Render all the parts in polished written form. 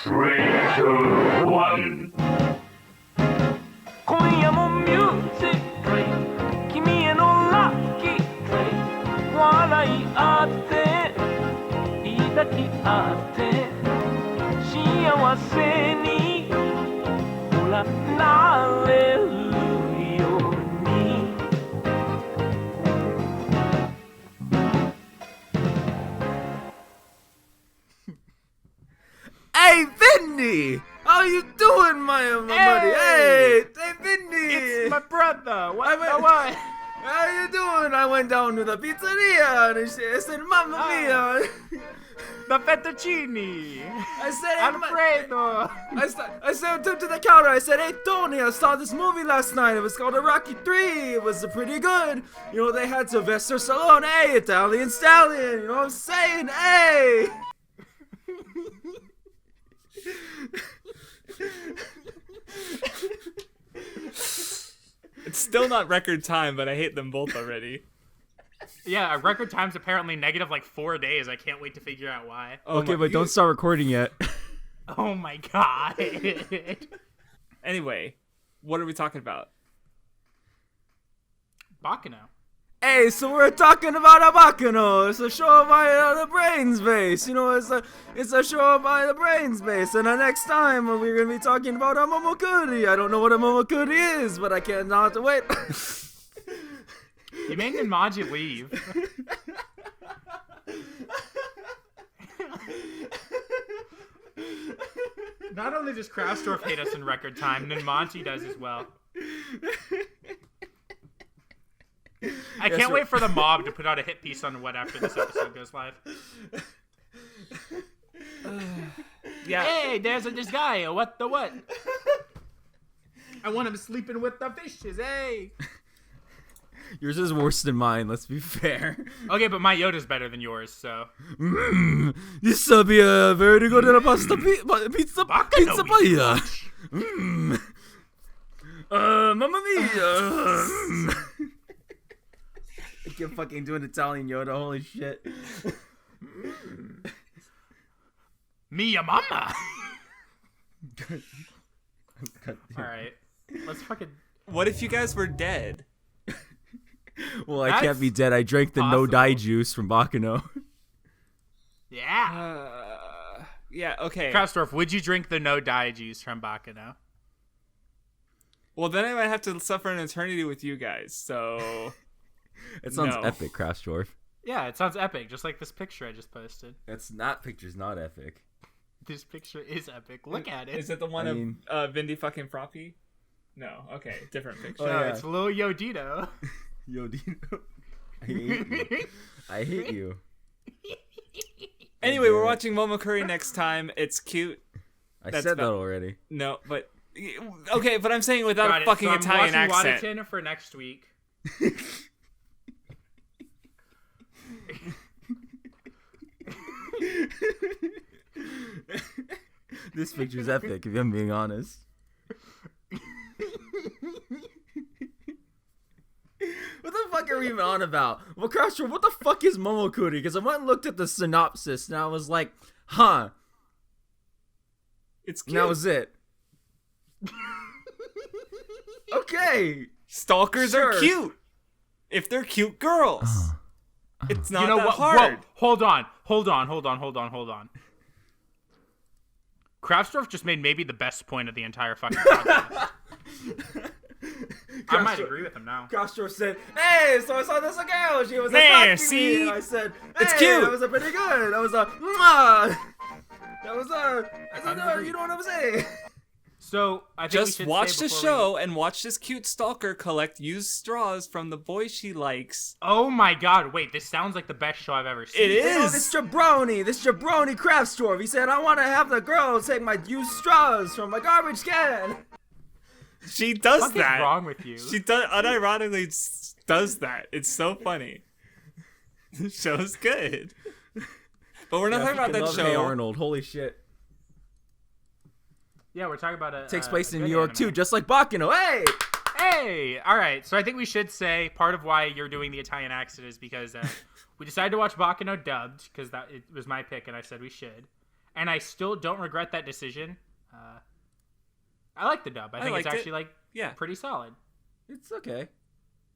3, 2, 1. 今夜もミュージックトレイン君へのラッキートレイン笑い合って抱き合って幸せにほらなれるように Hey, Vindy! How you doing, my buddy? Hey, Vindy! It's my brother. What? How you doing? I went down to the pizzeria and I said, Mamma mia! The fettuccine. I said, hey, Alfredo. I said to the counter, I said, hey, Tony, I saw this movie last night. It was called Rocky 3. It was pretty good. You know, they had Sylvester Stallone. Hey, Italian Stallion. You know what I'm saying? Hey! It's still not record time, but I hate them both already. Yeah, record time's apparently negative like 4 days. I can't wait to figure out why. Okay, but don't start recording yet. Oh my god. Anyway, what are we talking about? Baccano. Hey, so we're talking about a Baccano. It's a show by the brain space. You know, it's a show by the brain space. And the next time we're gonna be talking about a momokuri. I don't know what a momokuri is, but I cannot wait. You made Ninmaji leave. Not only does Craftsdwarf hate us in record time, Ninmaji does as well. I can't wait for the mob to put out a hit piece on what after this episode goes live. Yeah. Hey, there's this guy. What the what? I want him sleeping with the fishes. Hey. Yours is worse than mine. Let's be fair. Okay, but my Yoda's better than yours, so. This will be a very good pasta pizza paella. Mamma mia. I keep fucking doing Italian Yoda. Holy shit. Mia mama. All right, let's fucking. What if you guys were dead? Well, I can't be dead. I drank the possible. no-dye juice from Baccano. Yeah. Yeah, okay. Craftsdwarf, would you drink the no-dye juice from Baccano? Well, then I might have to suffer an eternity with you guys, so... It sounds No. epic, Craftsdwarf. Yeah, it sounds epic, just like this picture I just posted. Picture's not epic. This picture is epic. Look at it. Is it the one of Vindy fucking Froppy? No, okay, different picture. No, yeah. it's Lil Yodito. Yo, Dino. I hate you. I hate you. Anyway, we're watching Momokuri next time. It's cute. I That's said that about- already. No, but... Okay, but I'm saying without Got a it. fucking So I'm Italian watching accent. Waterton for next week. This picture's epic, if I'm being honest. What the fuck are we even on about? Well, Craftsdwarf, what the fuck is Momokuri? Because I went and looked at the synopsis, and I was like, huh. It's And cute. that was it. Okay. Stalkers Sure. are cute. If they're cute girls. It's not You know that what? hard. Whoa, hold on. Craftsdwarf just made maybe the best point of the entire fucking podcast. I might agree with him now. Craftsdwarf said, hey, so I saw this girl. She was There, attacking see? me. And I said, hey, It's cute. That was a pretty good. That was a, mwah. That was a, you know what I'm saying? So, I think Just we should watch say the before show and watch this cute stalker collect used straws from the boy she likes. Oh my god, wait, this sounds like the best show I've ever seen. It You know, is. this jabroni Craftsdwarf. He said, I want to have the girl take my used straws from my garbage can. She does What is that. wrong with you? She does unironically does that. It's so funny. The show's good. But we're not talking about that show. Hey Arnold, holy shit. Yeah, we're talking about Takes place in good New York anime. too, just like Baccano. Hey! Hey! Alright, so I think we should say part of why you're doing the Italian accent is because we decided to watch Baccano dubbed, because it was my pick and I said we should. and I still don't regret that decision. I like the dub. I think it's actually pretty solid. It's okay.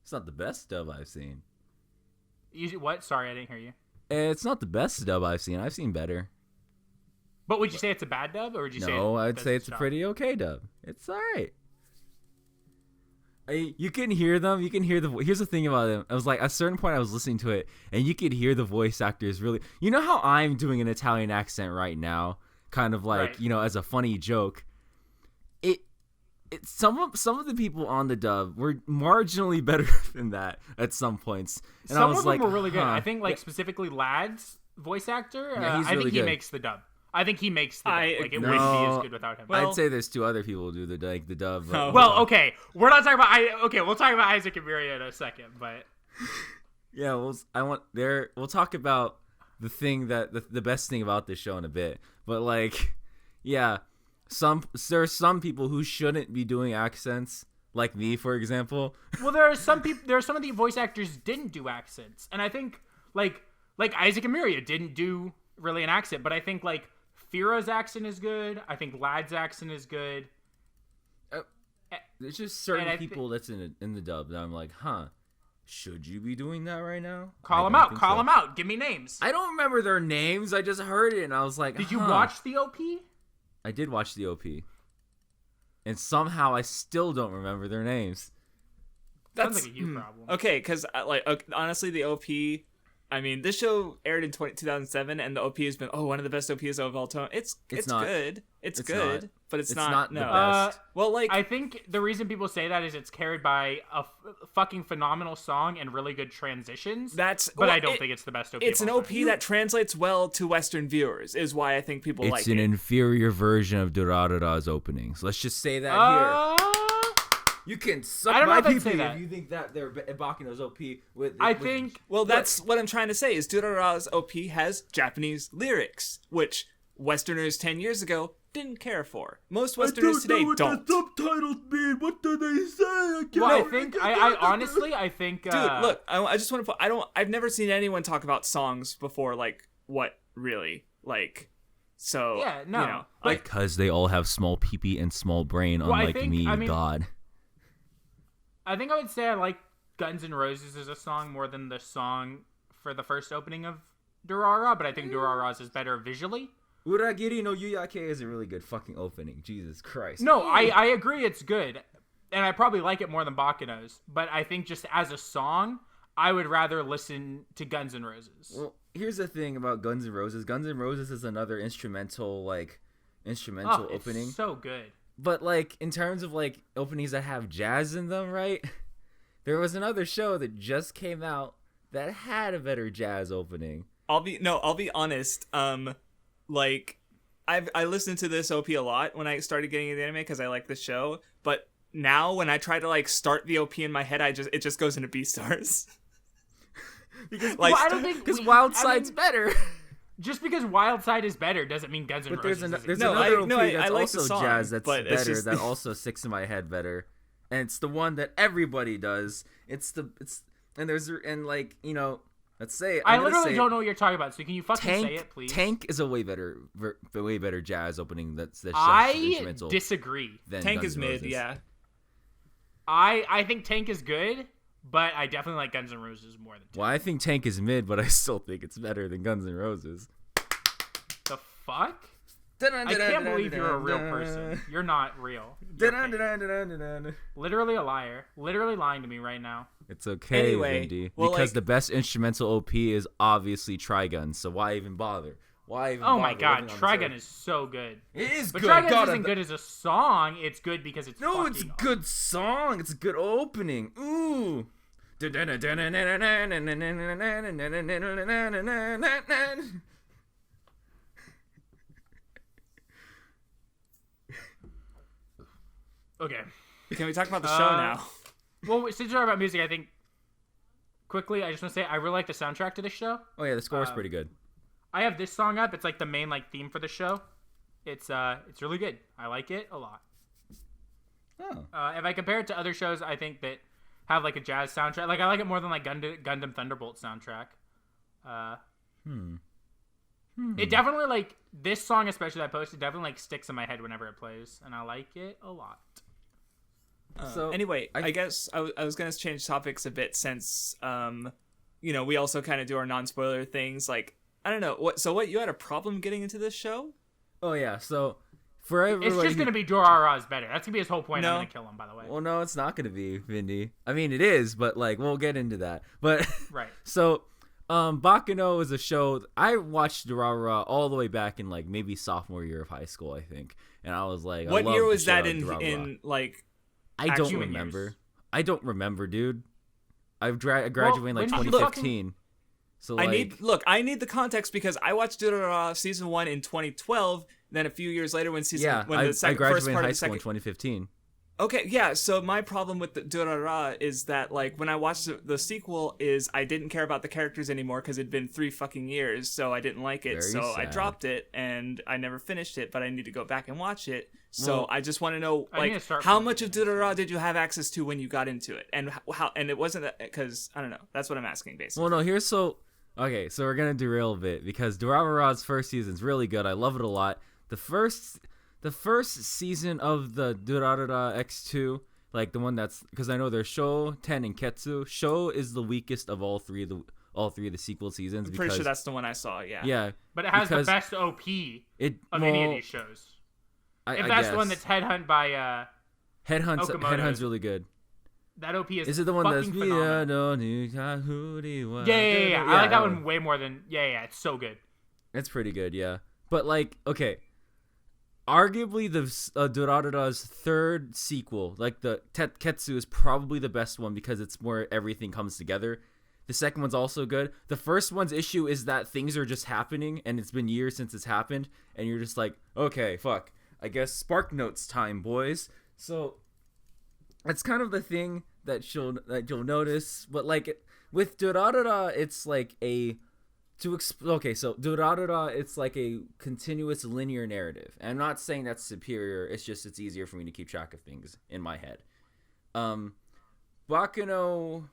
It's not the best dub I've seen. What? Sorry, I didn't hear you. It's not the best dub I've seen. I've seen better. But would you say it's a bad dub, or would you say? No, I'd say it's a pretty okay dub. It's all right. You can hear them. You can hear here's the thing about them. I was like, at a certain point, I was listening to it, and you could hear the voice actors really. You know how I'm doing an Italian accent right now, kind of like as a funny joke. Some of the people on the dub were marginally better than that at some points. And some I was of them like, were really good. I think specifically Lad's voice actor. Yeah, he's I think really he good. makes the dub. I think he makes the dub. Like it No. wouldn't be as good without him. I'd say there's two other people who do the dub. But, well, okay, we're not talking about. Okay, we'll talk about Isaac and Miria in a second, but yeah, we'll talk about the thing the best thing about this show in a bit. But like, yeah. There are some people who shouldn't be doing accents, like me, for example. Well, there are some people. There are some of the voice actors didn't do accents, and I think like Isaac and Miria didn't do really an accent, but I think like Fira's accent is good. I think Lad's accent is good. There's just certain people that's in the dub that I'm like, should you be doing that right now? Call them out. Call them out. Give me names. I don't remember their names. I just heard it and I was like, Did you watch the OP? I did watch the OP, and somehow I still don't remember their names. That's like a you problem. Okay, because honestly, the OP. I mean, this show aired in 2007, and the OP has been one of the best OPs of all time. It's not good. It's good, not. but it's not no. the best. Well, like I think the reason people say that is it's carried by a fucking phenomenal song and really good transitions. But I don't think it's the best OP. It's an OP that translates well to Western viewers, is why I think people like it. It's an inferior version of Durarara's openings. Let's just say that here. You can suck my pee if you think that they're Baccano's OP with. Well, that's what I'm trying to say. Is Durarara's OP has Japanese lyrics, which Westerners 10 years ago didn't care for. Most Westerners today don't. What the subtitles mean? What do they say? I honestly think. Dude, look, I just want to put. I've never seen anyone talk about songs before. Like what really? Like. So yeah, no. Because they all have small pee and small brain, unlike me, God. I think I would say I like Guns N' Roses as a song more than the song for the first opening of Durarara, but I think Durarara's is better visually. Uragiri no Yuyake is a really good fucking opening. Jesus Christ. No, I agree it's good, and I probably like it more than Baccano's, but I think just as a song, I would rather listen to Guns N' Roses. Well, here's the thing about Guns N' Roses. Guns N' Roses is another instrumental opening. It's so good. But, like, in terms of, like, openings that have jazz in them, right? There was another show that just came out that had a better jazz opening. I'll be honest. Like, I listened to this OP a lot when I started getting into anime because I like this show. But now when I try to, like, start the OP in my head, it just goes into B-stars. Because, like, I don't think because Wild Side's better. Just because Wild Side is better doesn't mean Guns N' Roses is there's another OP that's I like also the song, jazz that's better, just... that also sticks in my head better. And it's the one that everybody does. Let's say I literally don't know what you're talking about. So can you fucking say it, please? Tank is a way better jazz opening. That's instrumental. I disagree. Tank is mid, yeah. I think Tank is good, but I definitely like Guns N' Roses more than Tank. Well, I think Tank is mid, but I still think it's better than Guns N' Roses. The fuck? I can't believe you're a real person. You're not real. Literally a liar. Literally lying to me right now. It's okay, anyway, Vindy. Well, because the best instrumental OP is obviously Trigun, so why even bother? Oh my god, Trigun is so good. It is but good. Trigun isn't good as a song. It's good because it's no, it's a good song. It's a good opening. Ooh. Okay. Can we talk about the show now? Well, since you're talking about music, I think quickly, I just want to say I really like the soundtrack to this show. Oh yeah, the score is pretty good. I have this song up. It's like the main theme for the show. It's really good. I like it a lot. Oh. If I compare it to other shows, I think that have like a jazz soundtrack. Like I like it more than like Gundam Thunderbolt soundtrack. It definitely, like, this song especially that I posted definitely, like, sticks in my head whenever it plays, and I like it a lot. So anyway, I guess I was going to change topics a bit since, we also kind of do our non-spoiler things. Like, I don't know. What, you had a problem getting into this show? Oh, yeah. So, for everybody... It's just going to be Durarara's better. That's going to be his whole point. No. I'm going to kill him, by the way. Well, no, it's not going to be, Vindy. I mean, it is, but, like, we'll get into that. But, Right. So, Baccano is a show... I watched Durarara all the way back in, like, maybe sophomore year of high school, I think. And I was like... What year was that in like... I actual don't remember. years? I don't remember, dude. I graduated in, like, when did you 2015. So, like... I need the context because I watched Durarara season 1 in 2012. Then a few years later, when I first graduated in part high of the school second. in 2015. Okay, yeah. So my problem with the Durarara is that, like, when I watched the sequel, is I didn't care about the characters anymore because it'd been 3 fucking years, so I didn't like it. Very So I sad. dropped it and I never finished it. But I need to go back and watch it. So Well, I just want to know, I need to like, start how from much the of Durarara did you have access to when you got into it, and how? And it wasn't because I don't know. That's what I'm asking, basically. Well, no, okay, so we're gonna derail a bit because Durarara's first season's really good. I love it a lot. The first season of the Durarara X2, like the one that's, because I know there's Sho, Ten, and Ketsu. Sho is the weakest of all three of the sequel seasons. I'm pretty sure that's the one I saw. Yeah. Yeah, But it has the because best OP of any of these shows. If that's the one that's Headhunt by Okamoto's. Headhunt's really good. that OP Is it the one that's fucking phenomenal. Yeah. I like that one way more than it's so good. It's pretty good, yeah. But like, okay, arguably the Durarara's third sequel, like the Ketsu, is probably the best one because it's where everything comes together. The second one's also good. The first one's issue is that things are just happening, and it's been years since it's happened, and you're just like, okay, fuck. I guess Spark Notes time, boys. So it's kind of the thing that you'll notice, but like with Durarara, it's like so Durarara, it's like a continuous linear narrative. And I'm not saying that's superior. It's just it's easier for me to keep track of things in my head. Baccano.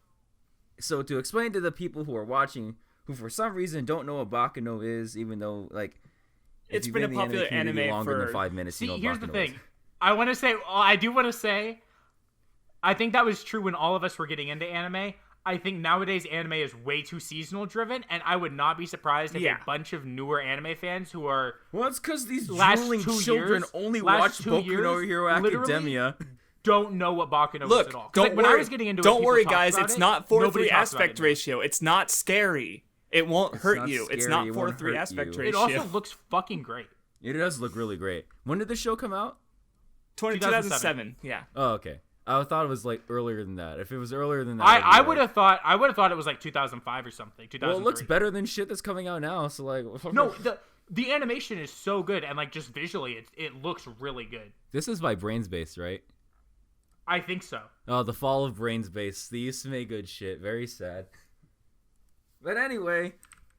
So to explain to the people who are watching, who for some reason don't know what Baccano is, even though like It's been a popular anime longer for than 5 minutes. See, you know here's the Baccano thing. is. I do want to say, I think that was true when all of us were getting into anime. I think nowadays anime is way too seasonal driven, and I would not be surprised if a bunch of newer anime fans who are Well, it's because these last drooling 2 children years- only last watch 2 Boku years, no Hero literally Academia. don't know what Baccano is Look, at all. 'Cause, don't like, when I worry. was getting into it, Don't people worry, talked guys. about It's it. not Nobody 4:3 talks about it aspect anymore. ratio. It's not scary. It won't hurt not you. It's scary, not it won't 4:3 hurt aspect you. ratio. It also looks fucking great. It does look really great. When did the show come out? 2007. Yeah. Oh, okay. I thought it was like earlier than that. If it was earlier than that, I would have thought it was like 2005 or something. 2003. Well, it looks better than shit that's coming out now. So like, No, the animation is so good, and like just visually, it looks really good. This is by Brainsbase, right? I think so. Oh, the fall of Brainsbase. They used to make good shit. Very sad. But anyway,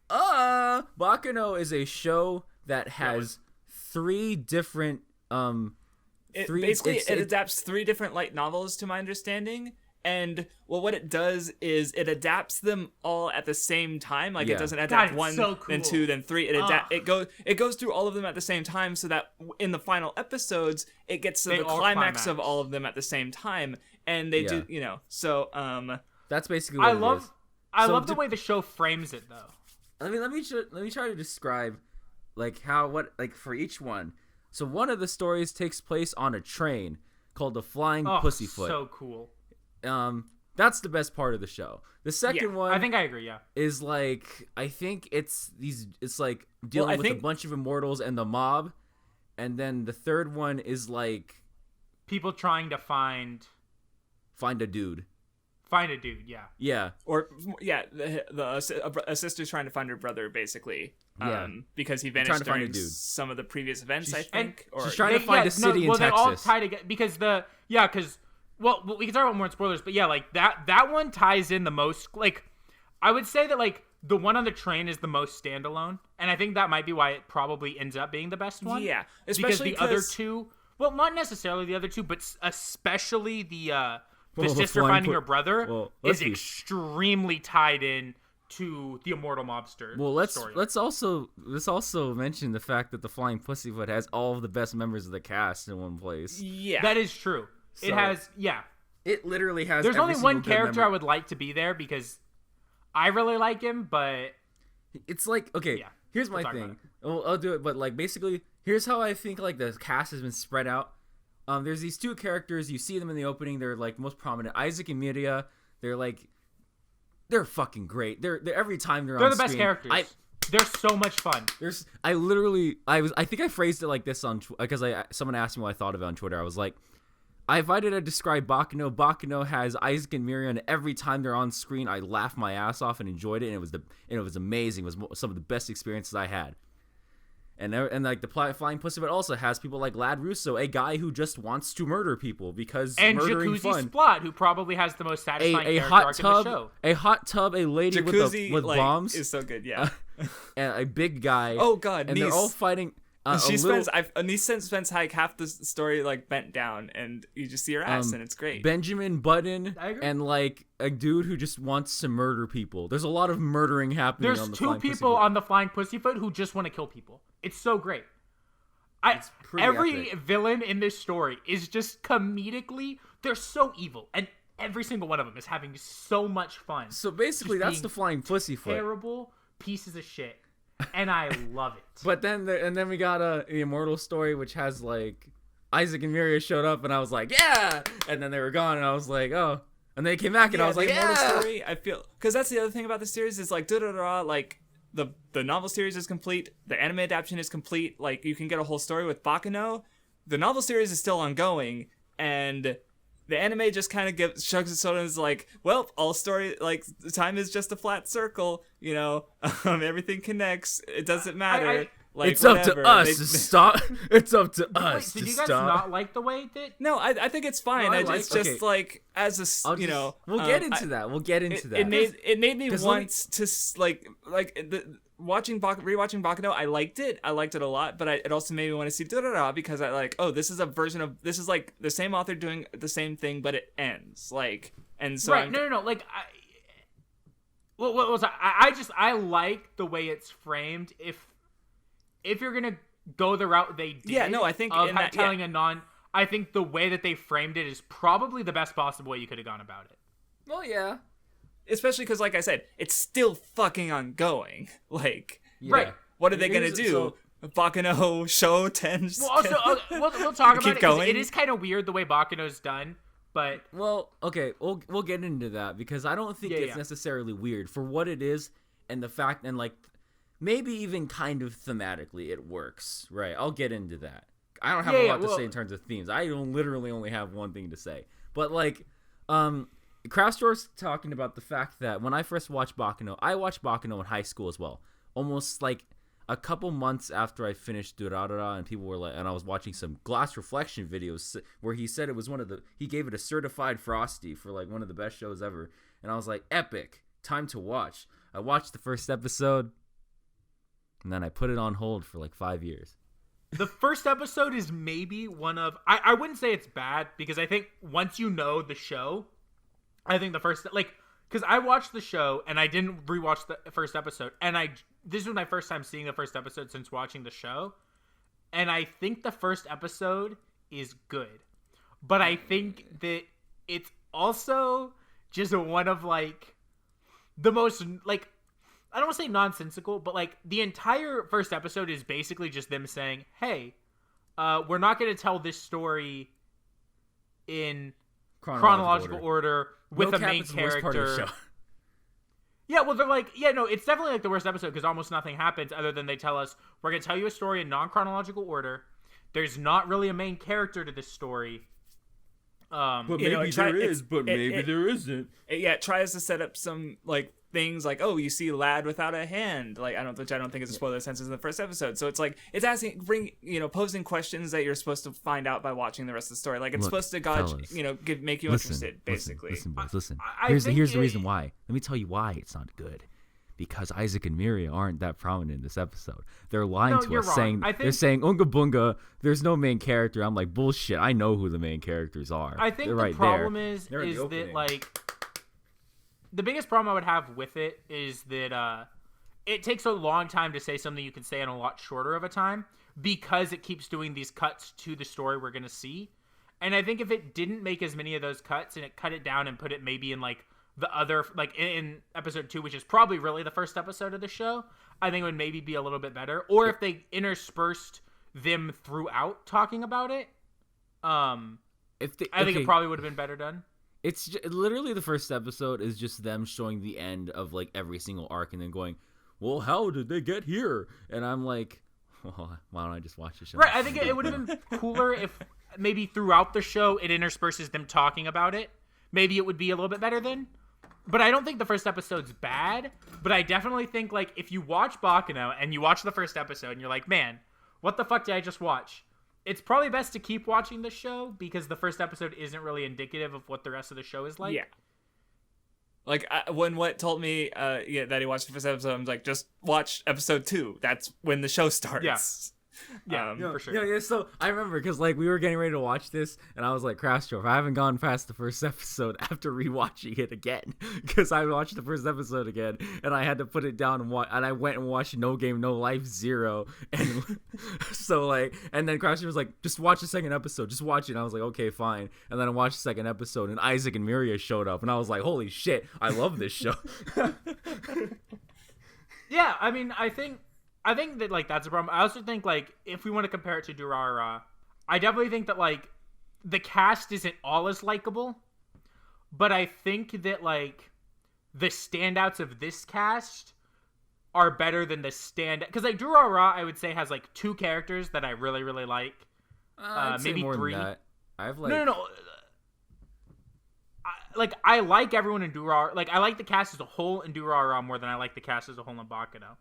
Baccano is a show that has 3 different It adapts 3 different light novels, to my understanding. And what it does is it adapts them all at the same time. Like it doesn't adapt God, 1, so cool. then 2, then 3. It goes through all of them at the same time, so that in the final episodes it gets to the climax of all of them at the same time. And they do, So that's basically what it is. I love the way the show frames it, though. Let me try to describe like for each one. So one of the stories takes place on a train called the Flying Pussyfoot. So cool. That's the best part of the show. The second one, I think I agree. Yeah, is like I think it's like dealing with a bunch of immortals and the mob, and then the third one is like people trying to find a dude. Find a dude, yeah. Yeah. A sister's trying to find her brother, basically. Yeah. Because he vanished during some of the previous events, I think. She's trying to find a city in Texas. They all tie together because well, we can talk about more in spoilers, but yeah, like that one ties in the most. Like, I would say that like the one on the train is the most standalone, and I think that might be why it probably ends up being the best one. Yeah, especially because the other two. Well, not necessarily the other two, but especially the sister finding her brother is extremely tied in to the Immortal Mobster. Well, let's story. let's also mention the fact that the Flying Pussyfoot has all of the best members of the cast in one place. Yeah, that is true. So, it has, yeah. It literally has. There's every only one single good character member. I would like to be there because I really like him, but It's like, okay, Yeah, here's we'll my talk thing. about I'll do it, but like basically, here's how I think like the cast has been spread out. There's these two characters. You see them in the opening. They're like most prominent. Isaac and Miria. They're fucking great. They're every time they're on the best screen, characters. They're so much fun. I think I phrased it like this because someone asked me what I thought of it on Twitter. I was like, if I did to describe Baccano, Baccano has Isaac and Miria, and every time they're on screen, I laughed my ass off and enjoyed it, and it was amazing. It was some of the best experiences I had. And like the Flying Pussyfoot also has people like Lad Russo, a guy who just wants to murder people because And murdering Jacuzzi fun. Splot, who probably has the most satisfying A character hot arc in the tub, show. a hot tub, a lady Jacuzzi with like, bombs, is so good. Yeah, and a big guy. Oh god, and Nice. they're all fighting. She spends like half the story like bent down, and you just see her ass, and it's great. Benjamin Button I agree. and like a dude who just wants to murder people. There's a lot of murdering happening. There's on the two Flying people Pussyfoot. on the Flying Pussyfoot who just want to kill people. It's so great. pretty Every epic. villain in this story is just comedically, they're so evil, and every single one of them is having so much fun. So basically, Just that's being the Flying Pussyfoot. Terrible pieces of shit, and I love it. But then we got the Immortal story, which has like Isaac and Miria showed up, and I was like, yeah, and then they were gone, and I was like, oh, and they came back, and I was like, the Immortal yeah. story. I feel because that's the other thing about the series is like like the novel series is complete, the anime adaptation is complete. Like you can get a whole story with Baccano. The novel series is still ongoing, and the anime just kind of shrugs its shoulders and is like, well, all story, like, time is just a flat circle, you know, everything connects, it doesn't matter, like, It's whatever. up to us to stop. It's up to Wait, us did to you guys stop. not like the way that? No, I think it's fine. No, It's just, okay. like, as a, I'll you just- know. we'll get into that. We'll get into that. It made me 'Cause want to, rewatching Baccano, I liked it a lot, but it also made me want to see Durara because I like, oh, this is a version of, this is like the same author doing the same thing, but it ends, like, and so Right? No. Like, I like the way it's framed. If you're gonna go the route they did, Yeah, no, I think of in that- telling a non, I think the way that they framed it is probably the best possible way you could have gone about it. Well, yeah. especially because, like I said, it's still fucking ongoing. Like, Right. what are they gonna Here's- do? so- Baccano show 10. Well, also, we'll talk about Keep it 'cause going. it is kind of weird the way Baccano's done, but Well, okay, we'll get into that because I don't think Yeah, it's yeah. necessarily weird for what it is and the fact and like maybe even kind of thematically it works. Right. I'll get into that. I don't have Yeah, a yeah, lot to well- say in terms of themes. I don't literally only have one thing to say. But like Craftsdwarf's talking about the fact that when I first watched Baccano, I watched Baccano in high school as well. Almost like a couple months after I finished Durarara, and people were like, and I was watching some glass reflection videos where he said it was he gave it a certified Frosty for like one of the best shows ever. And I was like, epic, time to watch. I watched the first episode, and then I put it on hold for like 5 years. the first episode is maybe one of I wouldn't say it's bad because I think once you know the show, I think the first because I watched the show and I didn't rewatch the first episode, and this was my first time seeing the first episode since watching the show, and I think the first episode is good, but I think that it's also just one of like the most like I don't want to say nonsensical, but like the entire first episode is basically just them saying, "Hey, we're not going to tell this story in chronological order with No a cap, main it's the worst part of the character." show. Yeah, well, they're like, yeah, no, it's definitely like the worst episode because almost nothing happens other than they tell us we're going to tell you a story in non-chronological order. There's not really a main character to this story. But You know, maybe it try- there it's- is, but maybe there isn't. It tries to set up some like things like, oh, you see Lad without a hand, like which I don't think is a spoiler since it's in the first episode. So it's like it's posing questions that you're supposed to find out by watching the rest of the story. Like it's Look, supposed to gauge, fellas, make you interested, basically. Listen, boys, listen. I Here's think the it- reason why. Let me tell you why it's not good. Because Isaac and Miria aren't that prominent in this episode. They're lying No, to you're us, wrong. saying I they're think- saying Unga Bunga. There's no main character. I'm like bullshit. I know who the main characters are. I think They're the right problem there. is They're in the that opening. like the biggest problem I would have with it is that it takes a long time to say something you can say in a lot shorter of a time because it keeps doing these cuts to the story we're going to see. And I think if it didn't make as many of those cuts and it cut it down and put it maybe in like the other, like in episode 2, which is probably really the first episode of the show, I think it would maybe be a little bit better. Or if they interspersed them throughout talking about it, I think it probably would have been better done. It's literally the first episode is just them showing the end of like every single arc and then going, well, how did they get here? And I'm like, well, why don't I just watch the show? Right, I think it would have been cooler if maybe throughout the show it intersperses them talking about it. Maybe it would be a little bit better then. But I don't think the first episode's bad. But I definitely think, like, if you watch Baccano and you watch the first episode and you're like, man, what the fuck did I just watch? It's probably best to keep watching the show because the first episode isn't really indicative of what the rest of the show is like. Yeah. Like, when What told me that he watched the first episode, I'm like, just watch episode 2. That's when the show starts. Yeah, for sure. Yeah, so I remember because like we were getting ready to watch this, and I was like, Craftsdwarf, I haven't gone past the first episode after rewatching it again because I watched the first episode again, and I had to put it down and I went and watched No Game No Life 0, and so like, and then Craftsdwarf was like, just watch the second episode, just watch it. And I was like, okay, fine. And then I watched the second episode, and Isaac and Miria showed up, and I was like, holy shit, I love this show. Yeah, I mean, I think that, like, that's a problem. I also think, like, if we want to compare it to Durarara, I definitely think that, like, the cast isn't all as likable, but I think that, like, the standouts of this cast are better than the because, like, Durarara, I would say, has, like, 2 characters that I really, really like. Maybe more 3. Than that. I have, like... No. I like everyone in Durarara. Like, I like the cast as a whole in Durarara more than I like the cast as a whole in Baccano.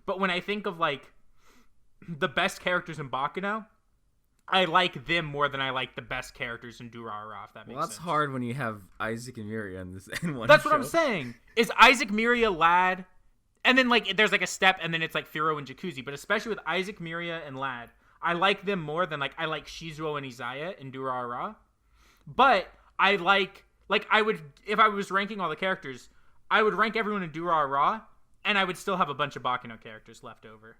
But when I think of, like, the best characters in Baccano, I like them more than I like the best characters in Durarara, if that makes sense. Well, that's hard when you have Isaac and Miria in one That's show. what I'm saying. Is Isaac, Miria, Lad, and then, like, there's, like, a step, and then it's, like, Firo and Jacuzzi. But especially with Isaac, Miria, and Lad, I like them more than, like, I like Shizuo and Izaya in Durarara. But I like, I would, if I was ranking all the characters, I would rank everyone in Durarara, and I would still have a bunch of Baccano characters left over,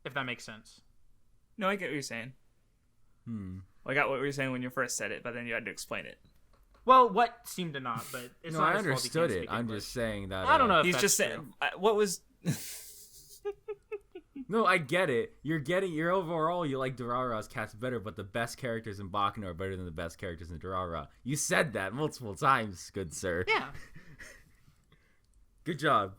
if that makes sense. No, I get what you're saying. I got what you were saying when you first said it, but then you had to explain it. Well, what seemed to not, but it's No, not I his fault he understood can't it. speak I'm English. just saying that... I don't know if He's that's just true. saying... What was... No, I get it. You're overall, you like Durarara's cast better, but the best characters in Baccano are better than the best characters in Durarara. You said that multiple times, good sir. Yeah. Good job.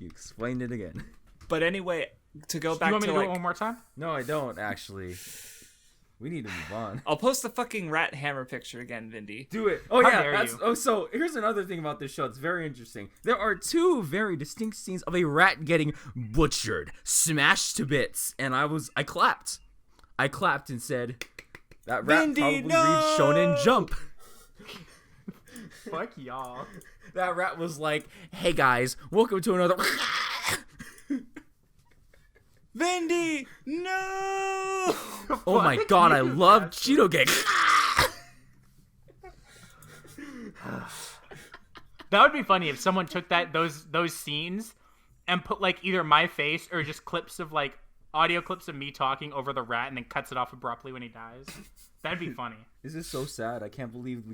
You explained it again. But anyway, to go back You want to, me to like... do it one more time? No, I don't, actually. We need to move on. I'll post the fucking rat hammer picture again, Vindy. Do it. Oh, How yeah. dare you. Oh, so here's another thing about this show. It's very interesting. There are 2 very distinct scenes of a rat getting butchered, smashed to bits, and I clapped. I clapped and said, that rat Vindy, probably no! reads Shonen Jump. Fuck y'all. That rat was like, hey guys, welcome to another... Vindy, no! Oh my god, I love Cheeto Gang. That would be funny if someone took those scenes and put, like, either my face or just clips of, like, audio clips of me talking over the rat and then cuts it off abruptly when he dies. That'd be funny. This is so sad. I can't believe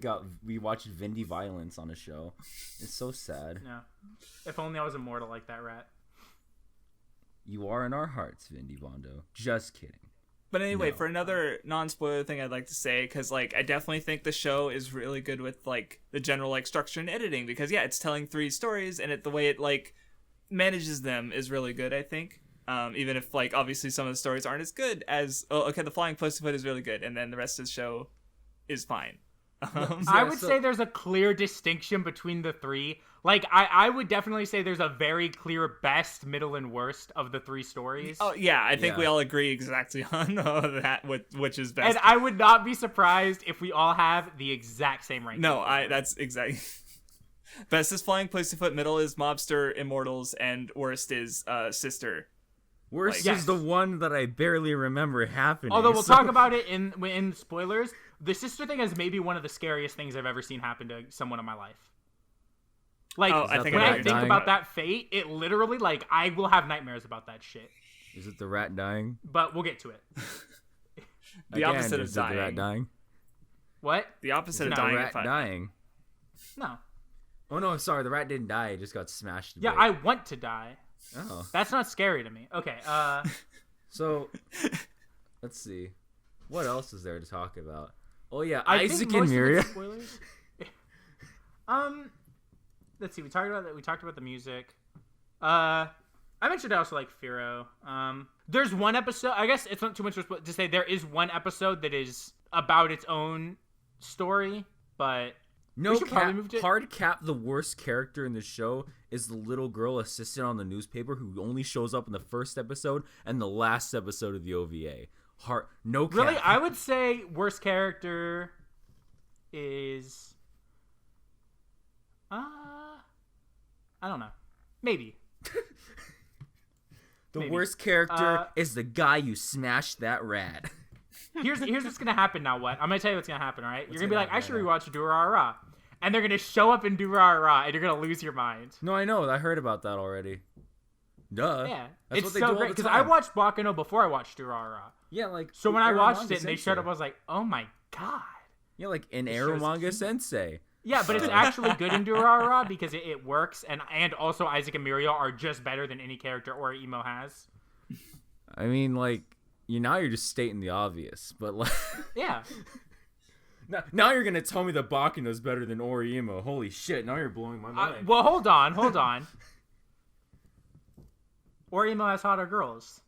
we watched Vindy violence on a show. It's so sad. Yeah. If only I was immortal like that rat. You are in our hearts, Vindy Bondo. Just kidding. But anyway, No. for another non-spoiler thing I'd like to say, because, like, I definitely think the show is really good with, like, the general, like, structure and editing, because, yeah, it's telling 3 stories, and the way it, like, manages them is really good, I think. Even if, like, obviously some of the stories aren't as good as... Oh, okay, the Flying Pussyfoot is really good, and then the rest of the show is fine. I would say there's a clear distinction between the 3. Like, I would definitely say there's a very clear best, middle, and worst of the 3 stories. Oh, yeah, I think Yeah. we all agree exactly on that, which is best. And I would not be surprised if we all have the exact same ranking. No, that's exactly... Best is Flying Pussyfoot, middle is Mobster Immortals, and worst is Sister. Worst Like- is the one that I barely remember happening. Although we'll so- talk about it in spoilers. The sister thing is maybe one of the scariest things I've ever seen happen to someone in my life. Like Oh, I think when I know I what you're think talking about about. that fate, it literally like I will have nightmares about that shit. Is it the rat dying? But we'll get to it. The opposite of is it the rat dying. dying? What? The opposite of No, dying. The at rat five. dying. No. Oh no, sorry, the rat didn't die. It just got smashed. A Yeah, bit. I want to die. Oh, That's not scary to me. Okay. so let's see, what else is there to talk about? Oh yeah, I Isaac think and most of Miria. it's spoilers. Let's see. We talked about that. We talked about the music. I mentioned I also like Firo. There's one episode. I guess it's not too much to say. There is one episode that is about its own story, but No we should probably cap, move to. hard cap. The worst character in the show is the little girl assistant on the newspaper who only shows up in the first episode and the last episode of the OVA. No cap. Really, I would say worst character is. I don't know. Maybe. the maybe. worst character is the guy you smashed that rat. Here's what's gonna happen now. What I'm gonna tell you what's gonna happen. All right, you're gonna be gonna like, I should happen rewatch Durarara, and they're gonna show up in Durarara, and you're gonna lose your mind. No, I know. I heard about that already. Duh. Yeah, That's it's what they so do all great the because I time. watched Baccano before I watched Durarara. Yeah, like So when I watched Eromanga it and they showed up, I was like, oh my god. yeah, like in show's Eromanga cute. Sensei. Yeah, but it's actually good in Durarara because it works, and also Isaac and Miria are just better than any character or emo has. I mean, like, you're just stating the obvious, but like, Yeah. now you're gonna tell me that Baccano's better than Orimo. Holy shit! Now you're blowing my mind. Well, hold on. Orimo has hotter girls,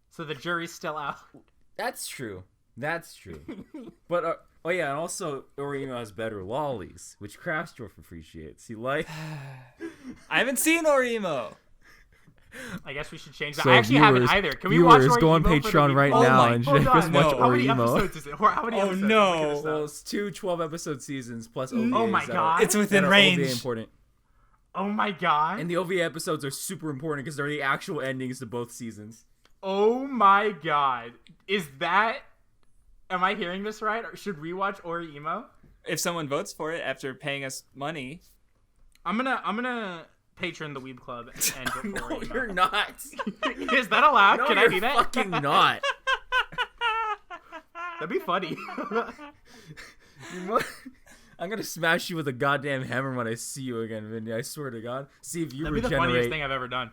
so the jury's still out. That's true. But oh yeah, and also Orimo has better lollies, which Craftsdwarf appreciates. He like. I haven't seen Orimo. I guess we should change that. So I actually haven't viewers- either. Can we watch viewers, go on Orimo for the Patreon week? right Oh now my- and hold make us on, watch no. How many Orimo. episodes is it? How many Oh, episodes? no. Look at this Well, up. it's two 12-episode seasons plus OVAs. Oh my that God. are- It's within that are range. OVA important. Oh my god. And the OVA episodes are super important because they're the actual endings to both seasons. Oh my god. Is that... Am I hearing this right? Or should we watch Orimo? If someone votes for it after paying us money, I'm gonna patron the Weeb Club and vote for No, Orimo. you're not. Is that allowed? No, Can I you're do that? fucking not. That'd be funny. I'm gonna smash you with a goddamn hammer when I see you again, Vindy. I swear to God. See if you That'd be the funniest regenerate. thing I've ever done.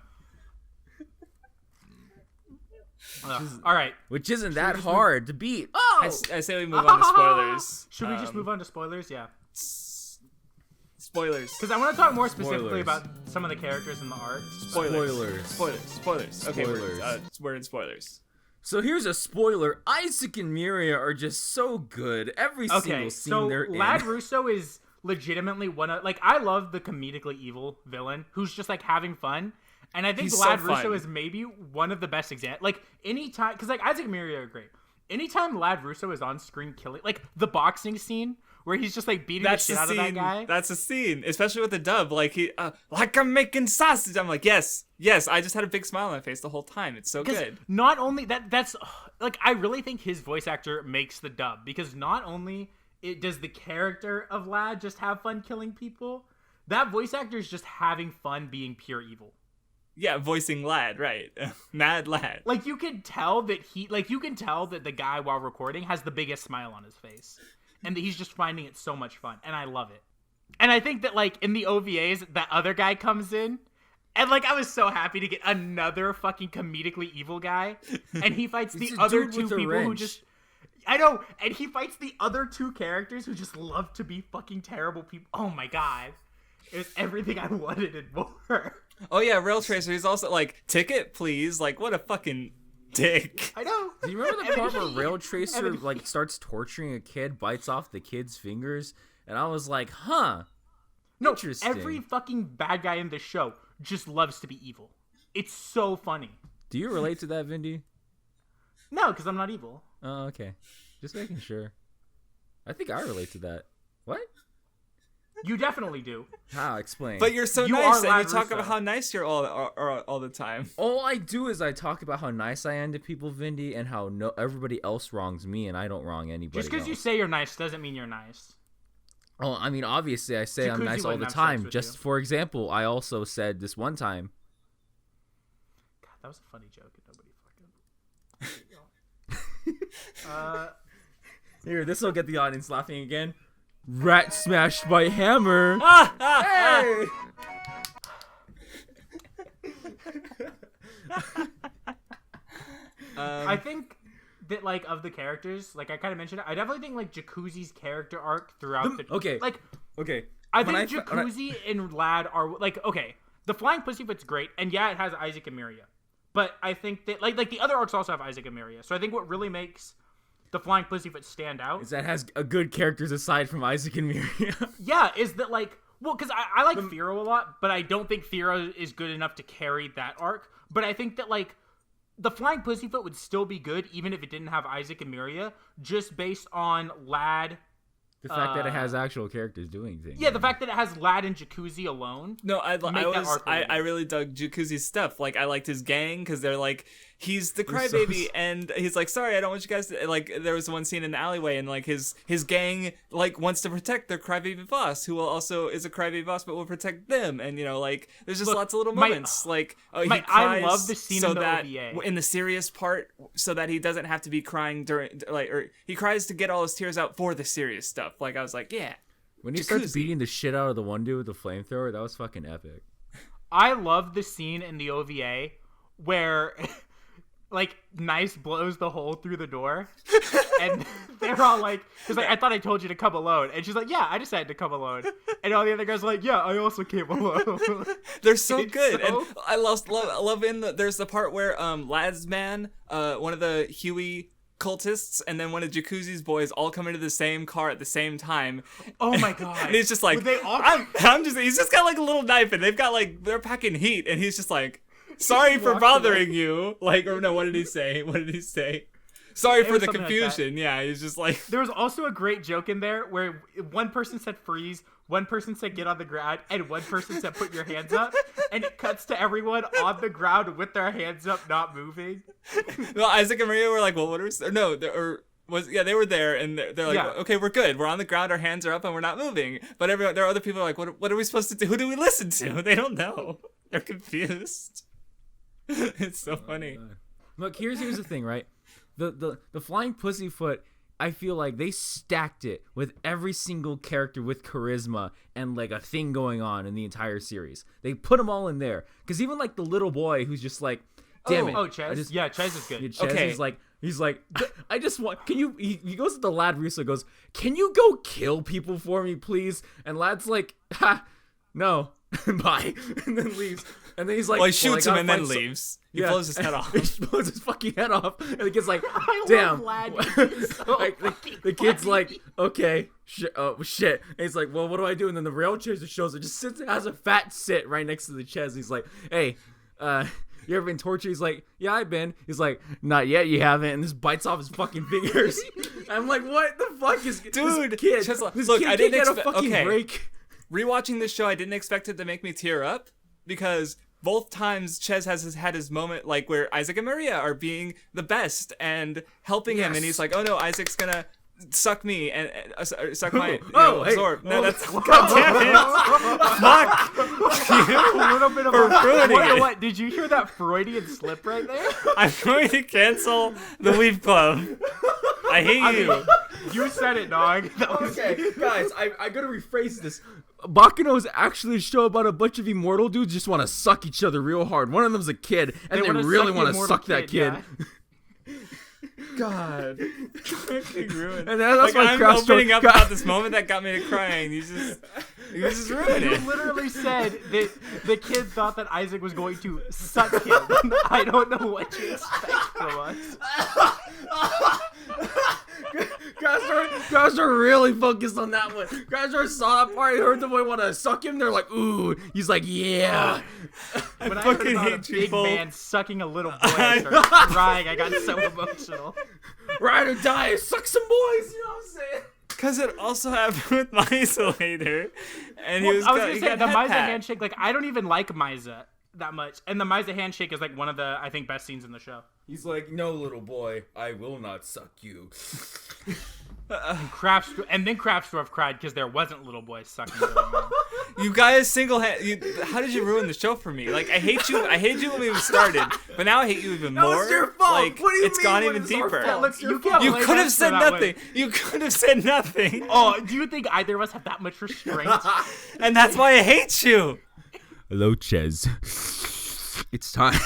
All right. Which isn't that hard to beat. I say we move on to spoilers. Should we just move on to spoilers? Yeah. Spoilers. Because I want to talk more specifically Spoilers. about some of the characters in the art. Spoilers. Okay, Spoilers. we're in spoilers. So here's a spoiler. Isaac and Miria are just so good. Every Okay, single scene so they're Lad in. Russo is legitimately one of... Like, I love the comedically evil villain who's just, like, having fun. And I think He's Lad so Russo fun. is maybe one of the best examples. Like, anytime... Because, like, Isaac and Miria are great. Anytime Lad Russo is on screen killing... Like, the boxing scene where he's just, like, beating That's the the shit out of that scene. guy. That's a scene, especially with the dub. Like like I'm making sausage. I'm like, yes. I just had a big smile on my face the whole time. It's so 'Cause good. not only that's like I really think his voice actor makes the dub because not only does the character of Lad just have fun killing people, that voice actor is just having fun being pure evil. Yeah, voicing Lad, right? Mad Lad. Like you can tell that the guy while recording has the biggest smile on his face, and that he's just finding it so much fun, and I love it. And I think that like in the OVAs, that other guy comes in. And, like, I was so happy to get another fucking comedically evil guy. And he fights the It's a other dude two with a people who wrench. just... I know. And he fights the other two characters who just love to be fucking terrible people. Oh, my God. It was everything I wanted and more. Oh yeah, Rail Tracer. He's also like, ticket, please. Like, what a fucking dick. I know. Do you remember the And part then where he- Rail Tracer and then like starts torturing a kid, bites off the kid's fingers, and I was like, huh. No, Interesting. every fucking bad guy in the show just loves to be evil. It's so funny. Do you relate to that, Vindy? No, because I'm not evil. Oh, okay. Just making sure. I think I relate to that. What? You definitely do. How? Explain. But you're so You nice, are and you Lad talk Russo. about how nice you're all the time. all I do is I talk about how nice I am to people, Vindy, and how everybody else wrongs me, and I don't wrong anybody Just because you else. say you're nice doesn't mean you're nice. Oh, I mean, obviously, I say I'm Jacuzzi nice all wouldn't the have sex time. with Just you. for example, I also said this one time. God, that was a funny joke and nobody fucking. Here, this will get the audience laughing again. Rat smashed by hammer. Hey! I think that like of the characters, like I kind of mentioned it, I definitely think like Jacuzzi's character arc throughout the Okay. like Okay. I When think when Jacuzzi and Lad are like okay. The Flying Pussyfoot's great, and yeah, it has Isaac and Miria, but I think that like the other arcs also have Isaac and Miria. So I think what really makes the Flying Pussyfoot stand out is that has a good characters aside from Isaac and Miria. yeah, is that like well, because I like Firo a lot, but I don't think Firo is good enough to carry that arc. But I think that like the Flying Pussyfoot would still be good even if it didn't have Isaac and Miria, just based on Lad. The fact that it has actual characters doing things. Yeah, the fact that it has Lad and Jacuzzi alone. No, I I really dug Jacuzzi's stuff. Like, I liked his gang because they're like, he's the crybaby, and he's like, sorry, I don't want you guys to, like, there was one scene in the alleyway, and like his gang like wants to protect their crybaby boss, who also is a crybaby boss, but will protect them, and you know, like, there's just lots of little moments. Like, he cries I love the scene so in the that OVA. in the serious part, so that he doesn't have to be crying during, like, or he cries to get all his tears out for the serious stuff. Like, I was like, yeah. When he starts beating the shit out of the one dude with the flamethrower, that was fucking epic. I love the scene in the OVA where like Nice blows the hole through the door and they're all like, because like, I thought I told you to come alone, and she's like, yeah, I decided to come alone, and all the other guys are like, yeah, I also came alone. They're so good. So... And I love in there's the part where Lad's man, one of the Huey cultists, and then one of Jacuzzi's boys all come into the same car at the same time. Oh my god. And he's just like, Were they all... he's just got like a little knife, and they've got like, they're packing heat, and he's just like, sorry for bothering you. Like, or no, what did he say? Sorry for the confusion. Yeah, he's just like... There was also a great joke in there where one person said freeze, one person said get on the ground, and one person said put your hands up, and it cuts to everyone on the ground with their hands up, not moving. No, Isaac and Maria were like, well, what are we... No, they were there, and they're like, okay, we're good. We're on the ground, our hands are up, and we're not moving. But there are other people who are like, what are we supposed to do? Who do we listen to? They don't know. They're confused. It's so funny. Look, here's the thing, right? The Flying Pussyfoot, I feel like they stacked it with every single character with charisma and like a thing going on in the entire series. They put them all in there, because even like the little boy who's just like, damn it. Oh, Ches. Ches is good. Ches okay. He's like, I just want, can you, he goes to the Lad Russo, goes, can you go kill people for me, please? And Lad's like, ha, no, bye, and then leaves. And then he's like, well, he shoots him and then fight leaves. He blows his head off. He blows his fucking head off. And the kid's like, I damn. love Lad. He's so Like, the kid's like, okay, shit. And he's like, well, what do I do? And then the rail chaser shows up, just sits, has a fat sit right next to the chest. He's like, hey, you ever been tortured? He's like, yeah, I've been. He's like, not yet, you haven't. And this bites off his fucking fingers. I'm like, what the fuck is Dude, this kid? Look, This I kid didn't can't get a fucking break. Rewatching this show, I didn't expect it to make me tear up, because both times Ches has had his moment, like, where Isaac and Maria are being the best and helping him, and he's like, oh no, Isaac's gonna suck me and suck my absorb. No, that's God damn it! Fuck you! A little bit of for ruining it. What? Did you hear that Freudian slip right there? I'm going to cancel the Weeb Club. I hate you. You said it, dog. Okay, guys, I gotta rephrase this. Baccano is actually a show about a bunch of immortal dudes just want to suck each other real hard. One of them's a kid, and they really want to suck that kid. Yeah. God. Ruined. And that's why I'm opening up about this moment that got me to crying. You just ruined You it. literally said that the kid thought that Isaac was going to suck him. I don't know what you expect from us. Guys are really focused on that one. Guys saw that part, heard the boy want to suck him. They're like, ooh. He's like, yeah. When I fucking heard about hate a you big both. man sucking a little boy, I started crying. I got so emotional. Ride or die, suck some boys. You know what I'm saying? Because it also happened with Misa later, and he was. I was gonna he say got the head Misa pat. handshake. Like, I don't even like Misa that much, and the Misa handshake is like one of the, I think, best scenes in the show. He's like, no, little boy, I will not suck you. And then Craftsdwarf cried because there wasn't little boys sucking their mom. You guys how did you ruin the show for me? Like, I hate you when we started, but now I hate you even more. That was your fault. Like, What do you it's mean gone when even it's our deeper. fault? Look, It's your you fault. can't You blame could have us said for that nothing. way. You could have said nothing. Oh, do you think either of us have that much restraint? And that's why I hate you. Hello, Ches. It's time.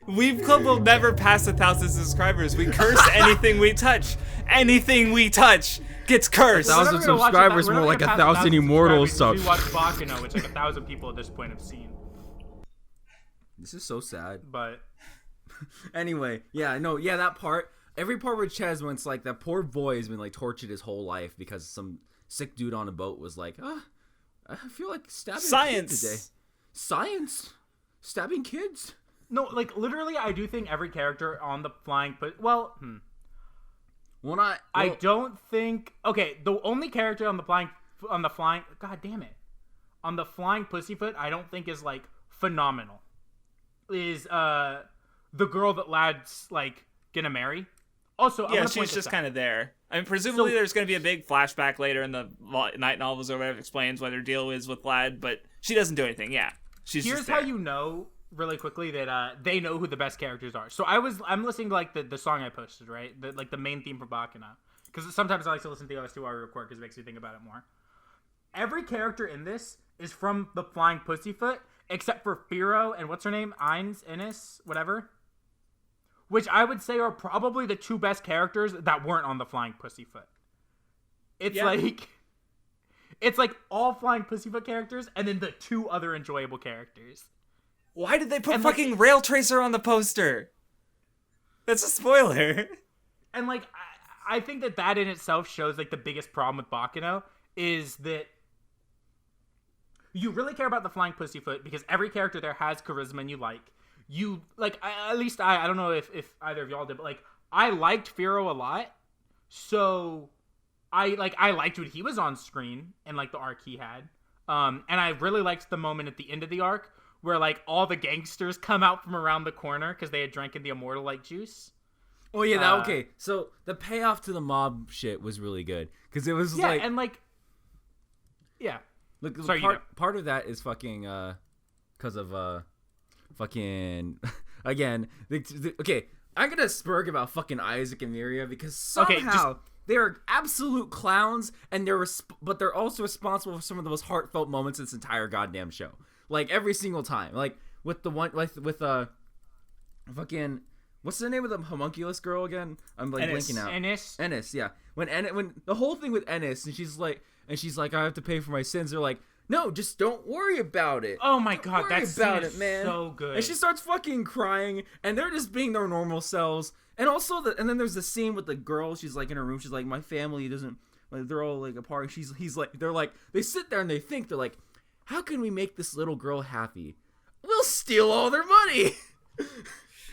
Weeb Club will never pass 1,000 subscribers. We curse anything we touch. Anything we touch gets cursed. 1,000 We're never gonna watch subscribers, we're more never like gonna 1,000 pass immortal subscribers subs. because we watch Baccano, which like 1,000 people at this point have seen. This is so sad. But Anyway, that part. Every part with Ches when it's like that poor boy has been like tortured his whole life because some sick dude on a boat was like, I feel like stabbing Science. a kid today. Science? Stabbing kids? no, like literally, I do think every character on the flying Well, I don't think. Okay, the only character on the flying. God damn it, on the flying pussyfoot, I don't think is like phenomenal. Is the girl that Lad's like gonna marry? Also, Yeah, she's just kind of there. I mean, presumably there's going to be a big flashback later in the night novels or whatever that explains what her deal is with Lad, but she doesn't do anything. Yeah, she's Here's just there. how you know really quickly that they know who the best characters are. So I'm listening to like the song I posted, right? The main theme for Baccano, because sometimes I like to listen to the OST while I record because it makes me think about it more. Every character in this is from the Flying Pussyfoot, except for Firo and what's her name, Ennis, whatever. Which I would say are probably the two best characters that weren't on the Flying Pussyfoot. It's like all Flying Pussyfoot characters and then the two other enjoyable characters. Why did they put And, fucking Rail Tracer on the poster? That's a spoiler. And like I think that in itself shows like the biggest problem with Baccano is that you really care about the Flying Pussyfoot because every character there has charisma and you like. You like at least I don't know if either of y'all did, but like I liked Firo a lot, so I liked when he was on screen and like the arc he had, and I really liked the moment at the end of the arc where like all the gangsters come out from around the corner because they had drank in the immortal like juice. Oh yeah, okay. So the payoff to the mob shit was really good because it was like and like yeah. Look, Sorry, part of that is fucking because of fucking again. Okay, I'm gonna spurg about fucking Isaac and Miria because somehow they are absolute clowns, and but they're also responsible for some of the most heartfelt moments in this entire goddamn show. Like every single time, like with the one with fucking. What's the name of the homunculus girl again? I'm like blinking out. Ennis, yeah. When the whole thing with Ennis, and she's like, I have to pay for my sins. They're like, no, just don't worry about it. Oh my god, that's man. So good. And she starts fucking crying, and they're just being their normal selves. And also, and then there's the scene with the girl. She's like in her room. She's like, my family doesn't. Like, they're all like apart. They sit there and they think they're like, how can we make this little girl happy? We'll steal all their money.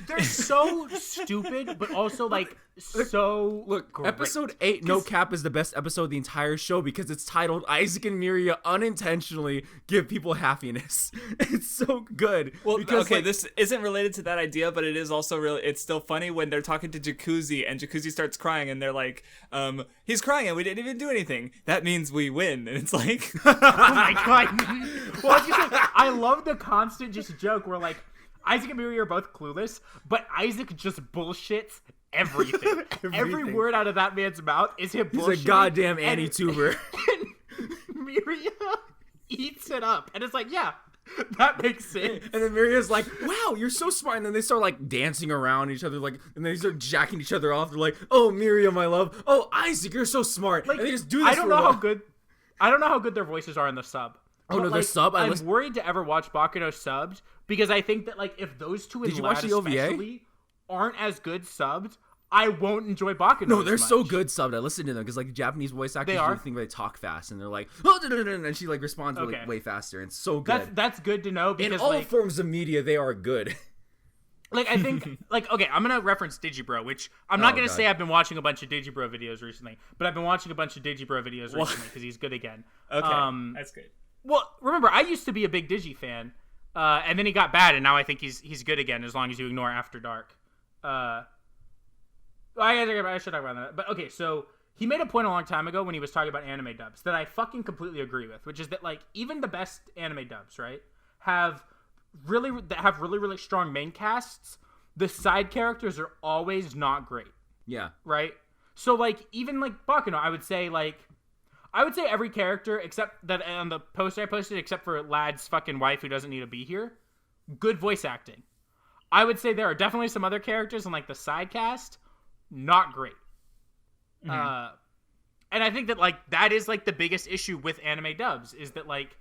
They're so stupid, but also like so. Look, great. episode 8, no cap, is the best episode of the entire show because it's titled "Isaac and Miria unintentionally give people happiness." It's so good. Well, because, okay, this isn't related to that idea, but it is also really. It's still funny when they're talking to Jacuzzi and Jacuzzi starts crying, and they're like, "He's crying, and we didn't even do anything. That means we win." And it's like, Oh my god! Well, I was gonna say, I love the constant just joke where like. Isaac and Miri are both clueless, but Isaac just bullshits everything. Every word out of that man's mouth is him bullshitting. He's a goddamn anti-tuber. And Miria eats it up. And it's like, yeah, that makes sense. And then Miria's like, wow, you're so smart. And then they start like dancing around each other, like, and they start jacking each other off. They're like, oh, Miria, my love. Oh, Isaac, you're so smart. Like, and they just do this I don't know how good their voices are in the sub. Oh, no, like, they're sub? I'm worried to ever watch Baccano subbed because I think that like if those two in Did you watch the OVA? especially aren't as good subbed, I won't enjoy Baccano. No, they're as so much. good subbed. I listen to them because like Japanese voice actors They are? do think they talk fast and they're like, oh, and she like responds Okay. way faster. And it's so good. That's good to know because in all like, forms of media, they are good. like I think like okay, I'm gonna reference Digibro, which I'm not gonna God. say I've been watching a bunch of Digibro videos recently, but I've been watching a bunch of Digibro videos recently because he's good again. okay, that's good. Well, remember, I used to be a big Digi fan, And then he got bad, and now I think he's good again as long as you ignore After Dark. I should talk about that. But okay, so he made a point a long time ago when he was talking about anime dubs that I fucking completely agree with, which is that like even the best anime dubs, right, have really strong main casts. The side characters are always not great. Yeah. Right? So like even like Baccano, I would say every character except that on the poster I posted, except for Lad's fucking wife who doesn't need to be here, good voice acting. I would say there are definitely some other characters in like the side cast, not great. Mm-hmm. And I think that like that is like the biggest issue with anime dubs is that like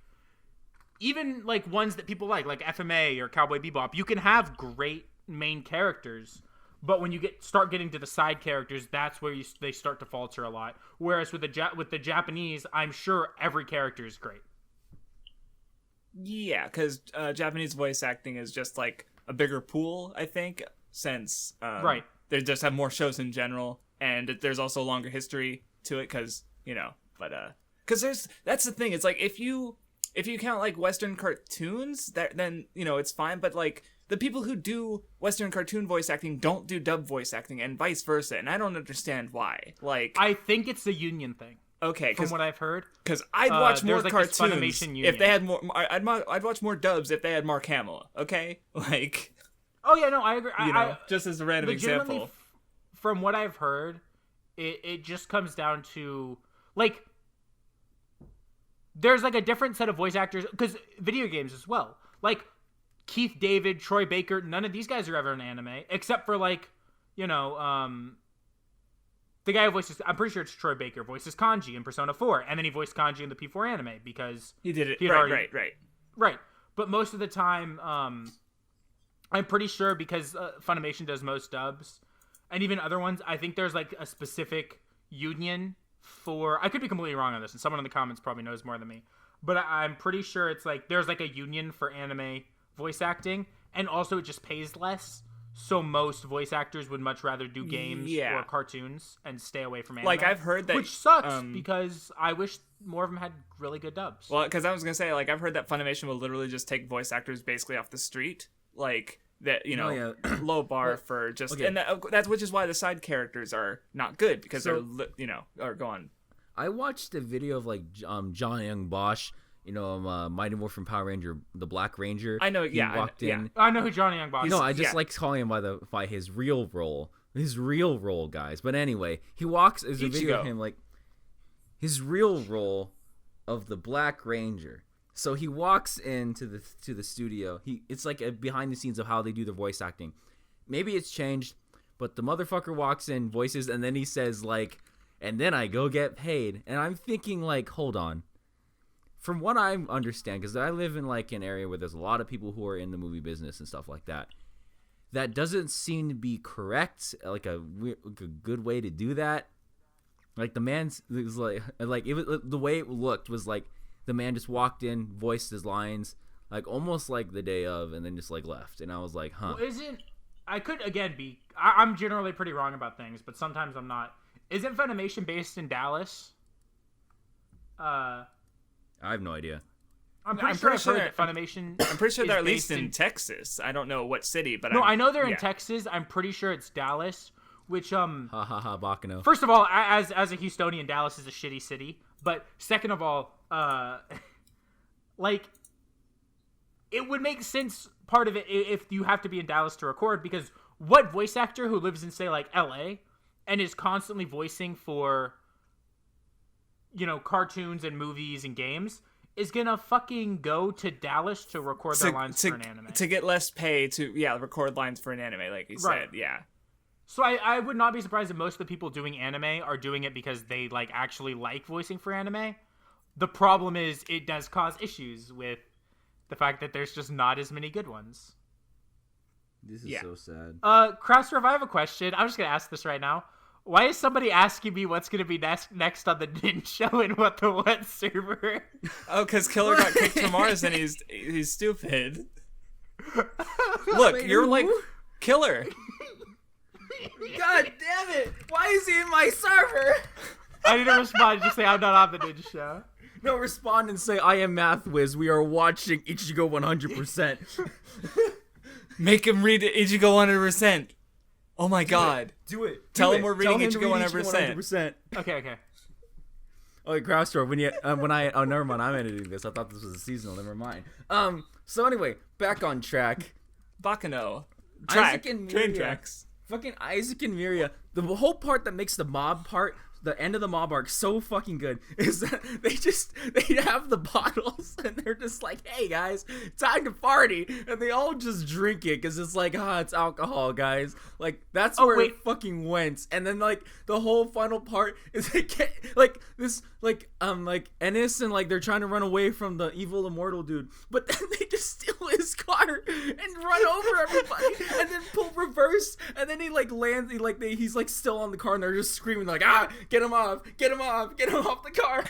even like ones that people like FMA or Cowboy Bebop, you can have great main characters, but when you start getting to the side characters, that's where they start to falter a lot. Whereas with the Japanese, I'm sure every character is great. Yeah, because Japanese voice acting is just like a bigger pool, I think, since right. They just have more shows in general, and there's also a longer history to it, because because that's the thing. It's like if you count like Western cartoons, then it's fine, but like the people who do Western cartoon voice acting don't do dub voice acting, and vice versa, and I don't understand why. Like, I think it's the union thing. Okay, from what I've heard, because I'd watch more like cartoons if they had more. I'd watch more dubs if they had Mark Hamill. Okay, like. Oh yeah, no, I agree. Just as a random example. From what I've heard, it just comes down to like there's like a different set of voice actors because video games as well. Like Keith David, Troy Baker, none of these guys are ever in anime except for like the guy who voices, I'm pretty sure it's Troy Baker, voices Kanji in Persona 4, and then he voiced Kanji in the P4 anime because he did it. Right. But most of the time, I'm pretty sure because Funimation does most dubs, and even other ones, I think there's like a specific union for. I could be completely wrong on this, and someone in the comments probably knows more than me. But I'm pretty sure it's like there's like a union for anime voice acting, and also it just pays less. So most voice actors would much rather do games or cartoons and stay away from anime. Like I've heard that, which sucks because I wish more of them had really good dubs. Well, because I was gonna say, like I've heard that Funimation will literally just take voice actors basically off the street, like that. Low bar for just, and that's which is why the side characters are not good because they're or go on. I watched a video of like John Young Bosch. Mighty Morphin Power Ranger, the Black Ranger. I know, He walked in. I know who Johnny Young Bosch is. I just like calling him by his real role. His real role, guys. But anyway, he walks, there's a video of him, like, his real role of the Black Ranger. So he walks into the studio. It's like a behind the scenes of how they do their voice acting.Maybe it's changed, but the motherfucker walks in, voices, and then he says, like, and then I go get paid. And I'm thinking, like, hold on. From what I understand, because I live in like an area where there's a lot of people who are in the movie business and stuff like that, that doesn't seem to be correct. Like a good way to do that. Like the man's was like it was, the way it looked was like the man just walked in, voiced his lines, like almost like the day of, and then just like left. And I was like, huh. Well, I could again be. I'm generally pretty wrong about things, but sometimes I'm not. Isn't Funimation based in Dallas? I have no idea. I'm pretty sure that Funimation. I'm pretty sure they're at least in Texas. I don't know what city, but I know they're in Texas. I'm pretty sure it's Dallas. Which Baccano. First of all, as a Houstonian, Dallas is a shitty city. But second of all, like it would make sense. Part of it if you have to be in Dallas to record, because what voice actor who lives in say like L.A. and is constantly voicing for cartoons and movies and games is gonna fucking go to Dallas to record their lines for an anime to get less pay to record lines for an anime, like you said. So I would not be surprised if most of the people doing anime are doing it because they like actually like voicing for anime. The problem is it does cause issues with the fact that there's just not as many good ones. This is so sad. Craftsdwarf, I have a question. I'm just gonna ask this right now. Why is somebody asking me what's going to be next on the Nin show and WattheWut server? Oh, because Killer got kicked from ours and he's stupid. Look, wait, you're like Killer. God damn it! Why is he in my server? I need to respond. Just say I'm not on the Nin show. No, respond and say, I am Math Wiz. We are watching Ichigo 100%. Make him read Ichigo 100%. Oh my god. Do it. Tell him we're reading Ichigo 100%. Okay. Oh, wait, Craftsdwarf, oh, never mind, I'm editing this. I thought this was a seasonal, never mind. So anyway, back on track. Baccano. Isaac and Train Miria. tracks. Fucking Isaac and Miria. The whole part that makes the mob part, the end of the mob arc, so fucking good is that they have the bottles and they're just like, hey guys, time to party, and they all just drink it because it's like, it's alcohol, guys. Like that's where it fucking went. And then like the whole final part is they get like this like Ennis and like they're trying to run away from the evil immortal dude, but then they just steal his car and run over everybody and then pull reverse, and then he like lands, he's like still on the car and they're just screaming like, get him off the car.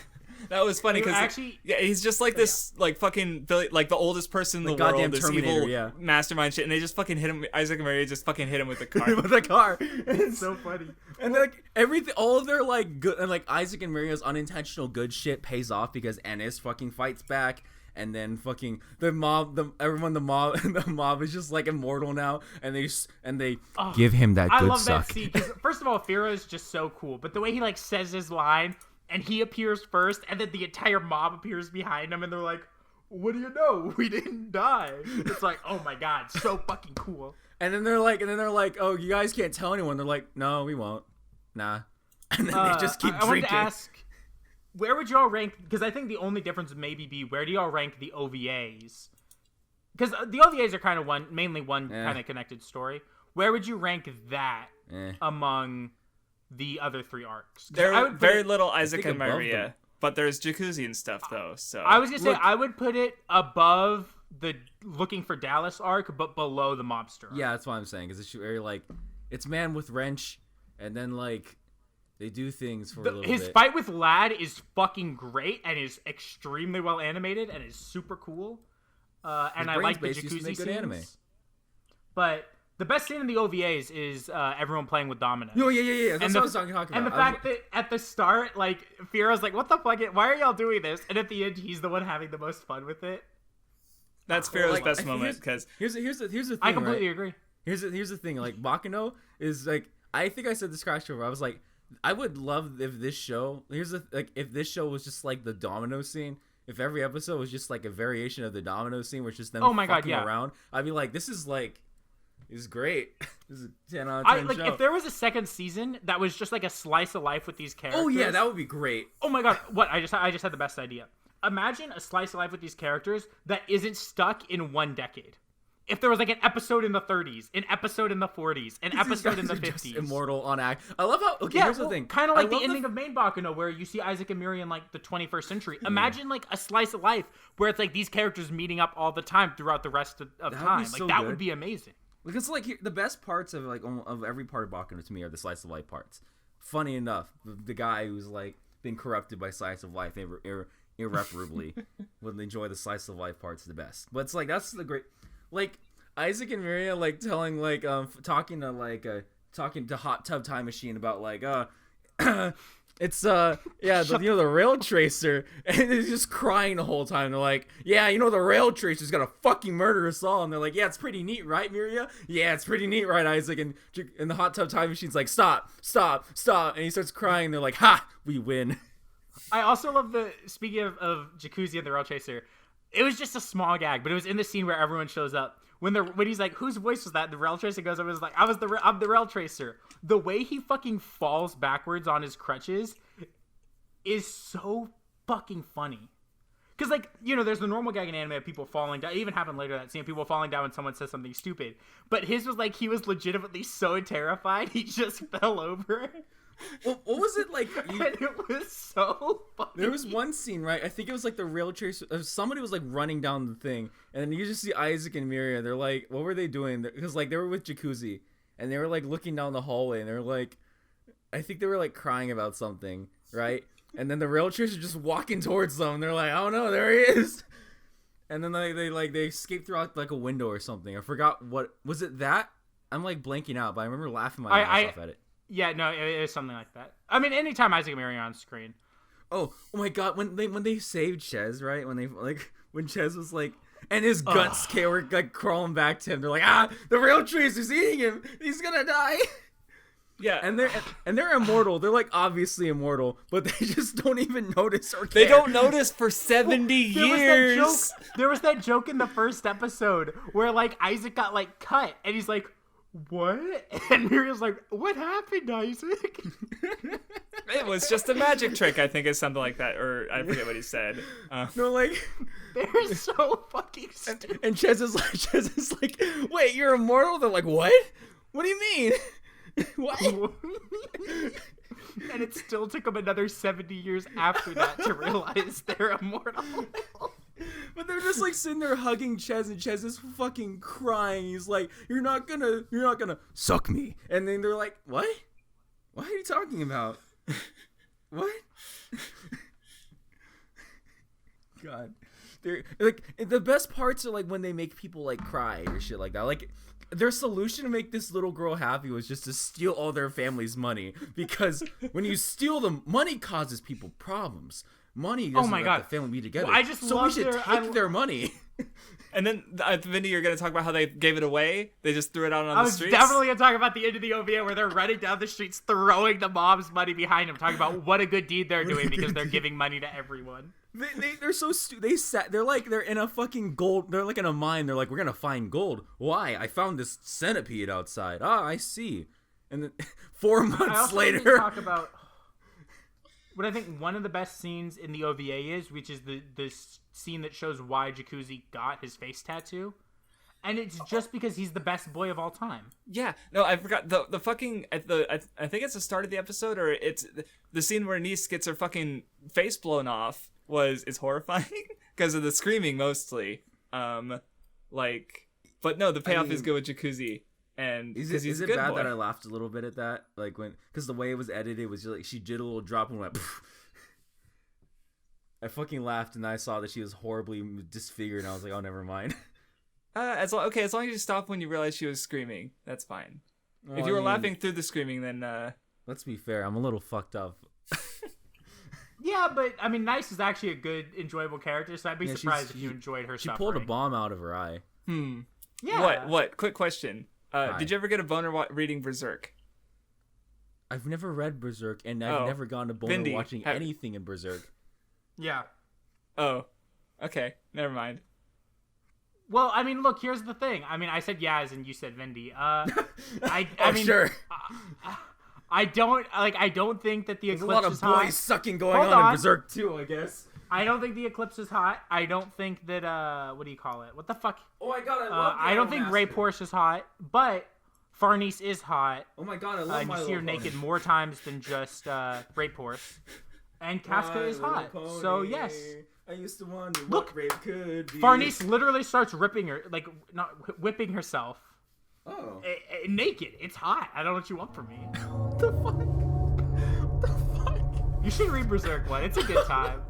That was funny because actually, he's just like this like fucking like the oldest person in the world, this evil mastermind shit, and they just fucking hit him. Isaac and Maria just fucking hit him with the car. With the car. It's so funny. And like everything, all of their like good, and like Isaac and Maria's unintentional good shit pays off because Ennis fucking fights back. And then fucking the mob is just like immortal now, and they give him that good suck. That scene, 'cause first of all, Firo is just so cool, but the way he like says his line, and he appears first, and then the entire mob appears behind him, and they're like, "What do you know? We didn't die." It's like, oh my god, so fucking cool. And then they're like, oh, you guys can't tell anyone. They're like, no, we won't. Nah. And then they just keep drinking. I wanted to ask, where would y'all rank, because I think the only difference would maybe be, where do y'all rank the OVAs? Because the OVAs are kind of mainly one kind of connected story. Where would you rank that among the other three arcs? There's very little Isaac and Maria, but there's Jacuzzi and stuff though. So I was gonna say I would put it above the Looking for Dallas arc, but below the Mobster arc. Yeah, that's what I'm saying. Because it's very like, it's man with wrench, and then like they do things for a little bit. His fight with Lad is fucking great and is extremely well animated and is super cool. And I like the Jacuzzi scenes. Good anime. But the best scene in the OVAs is everyone playing with dominoes. Oh, yeah. That's what I was talking about. And the fact that at the start, like, Firo's like, what the fuck? Why are y'all doing this? And at the end, he's the one having the most fun with it. That's Firo's best moment, because... Here's the thing, I completely agree. Here's the thing. Like, Baccano is, like... I think I said this crash over. I was like, I would love if this show... if this show was just, like, the domino scene... If every episode was just like a variation of the domino scene, which is them fucking around, I'd be like, this is great. This is a 10 out of 10 show. If there was a second season that was just like a slice of life with these characters. Oh yeah, that would be great. Oh my god, what? I just had the best idea. Imagine a slice of life with these characters that isn't stuck in one decade. If there was like an episode in the 30s, an episode in the 40s, an episode in the 50s. Immortal on act. I love how. Okay, here's the thing. Kind of like the ending of Main Baccano, where you see Isaac and Miri in like the 21st century. Imagine like a slice of life where it's like these characters meeting up all the time throughout the rest of time. Like that would be amazing. Because like the best parts of like of every part of Baccano to me are the slice of life parts. Funny enough, the guy who's like been corrupted by slice of life irreparably would enjoy the slice of life parts the best. But it's like that's the great like. Isaac and Miria like telling like talking to Hot Tub Time Machine about like it's the rail tracer, and he's just crying the whole time. They're like, yeah, the rail tracer's gonna fucking murder us all, and they're like, yeah, it's pretty neat, right, Miria? Yeah, it's pretty neat, right, Isaac? And the Hot Tub Time Machine's like, stop, and he starts crying. And they're like, ha, we win. I also love speaking of Jacuzzi and the rail tracer, it was just a small gag, but it was in the scene where everyone shows up. When he's like, whose voice was that? The rail tracer goes up and is like, I'm the rail tracer. The way he fucking falls backwards on his crutches is so fucking funny. Because, like, there's the normal gag in anime of people falling down. It even happened later that scene, people falling down when someone says something stupid. But his was like, he was legitimately so terrified, he just fell over. What was it like? And it was so funny. There was one scene, right? I think it was like the rail tracer. Somebody was like running down the thing, and then you just see Isaac and Miria. They're like, what were they doing? Because like they were with Jacuzzi, and they were like looking down the hallway, and they're like, I think they were like crying about something, right? And then the rail tracer just walking towards them. And they're like, oh no, there he is. And then they escape through like a window or something. I forgot what was it. That I'm like blanking out, but I remember laughing my ass off at it. Yeah, no, it is something like that. I mean, anytime Isaac and Miri are on screen. Oh my god, when they saved Ches, right? When Ches was like, and his guts were like crawling back to him. They're like, the real Tracer's eating him. He's gonna die. Yeah, and they're immortal. They're like obviously immortal, but they just don't even notice or care. They don't notice for 70 years. There was that joke in the first episode where like Isaac got like cut, and he's like, "What?" And Muriel's like, "What happened, Isaac?" It was just a magic trick, I think, is something like that, or I forget what he said. No, like they're so fucking stupid. And Ches is like, "Wait, you're immortal?" They're like, "What? What do you mean?" What? And it still took them another 70 years after that to realize they're immortal. But they're just like sitting there hugging Ches, and Ches is fucking crying. He's like, you're not gonna suck me." And then they're like, "What? What are you talking about? What?" God. They're like, the best parts are like when they make people like cry or shit like that. Like, their solution to make this little girl happy was just to steal all their family's money, because when you steal them, money causes people problems. Money doesn't let the family be together. Well, so we should take their money. And then, Vindy, you're going to talk about how they gave it away? They just threw it out on the streets? I was definitely going to talk about the end of the OVA where they're running down the streets throwing the mom's money behind them, talking about what a good deed they're doing because they're giving money to everyone. They're so stupid. They're in a fucking gold. They're like in a mine. They're like, we're gonna find gold. Why? I found this centipede outside. Ah, I see. And then 4 months later, talk about what I think one of the best scenes in the OVA is, which is the scene that shows why Jacuzzi got his face tattoo, and it's just because he's the best boy of all time. Yeah, no, I forgot the fucking I think it's the start of the episode, or it's the scene where Nice gets her fucking face blown off. It's horrifying because of the screaming mostly. But no, the payoff is good with Jacuzzi, and is it bad that I laughed a little bit at that? Like because the way it was edited was just like she did a little drop and went. Pff. I fucking laughed, and I saw that she was horribly disfigured, and I was like, oh, never mind. As long as you stop when you realize she was screaming, that's fine. Well, if you were laughing through the screaming, then let's be fair, I'm a little fucked up. Yeah, but I mean, Nice is actually a good, enjoyable character, so I'd be surprised if you enjoyed her suffering. She pulled a bomb out of her eye. Yeah. What? Quick question. Did you ever get a boner reading Berserk? I've never read Berserk, and I've never gone to boner Vindy, watching anything in Berserk. Yeah. Oh. Okay. Never mind. Well, I mean, look, here's the thing. I mean, I said Yaz, and you said Vindy. I mean, sure. I don't think that the There's eclipse is hot. There's a lot of boys sucking going on in Berserk too, I guess. I don't think the eclipse is hot. I don't think that what do you call it? What the fuck? Oh my god, I love I don't think Ray Porsche is hot, but Farnice is hot. Oh my god, I love and you see her naked more times than just Ray Porsche. And Casca is hot. Pony. So yes. I used to wonder what rape could be. Farnice literally starts ripping her, like not whipping herself. Oh. Naked. It's hot. I don't know what you want from me. What the fuck? What the fuck? You should read Berserk one. It's a good time.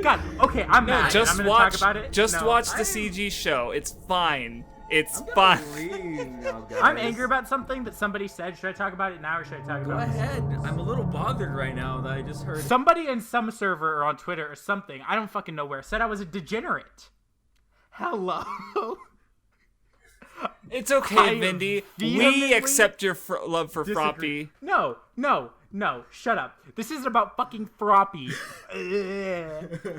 God, okay, I'm mad. Just I'm watch. Talk about it. Just watch the CG show. It's fine. It's fine. I'm angry about something that somebody said. Should I talk about it now or should I talk about it? Go ahead. I'm a little bothered right now that I just heard. Somebody in some server or on Twitter or something, I don't fucking know where, said I was a degenerate. Hello. It's okay, Vindy. We accept your love for Froppy. No, shut up. This isn't about fucking Froppy.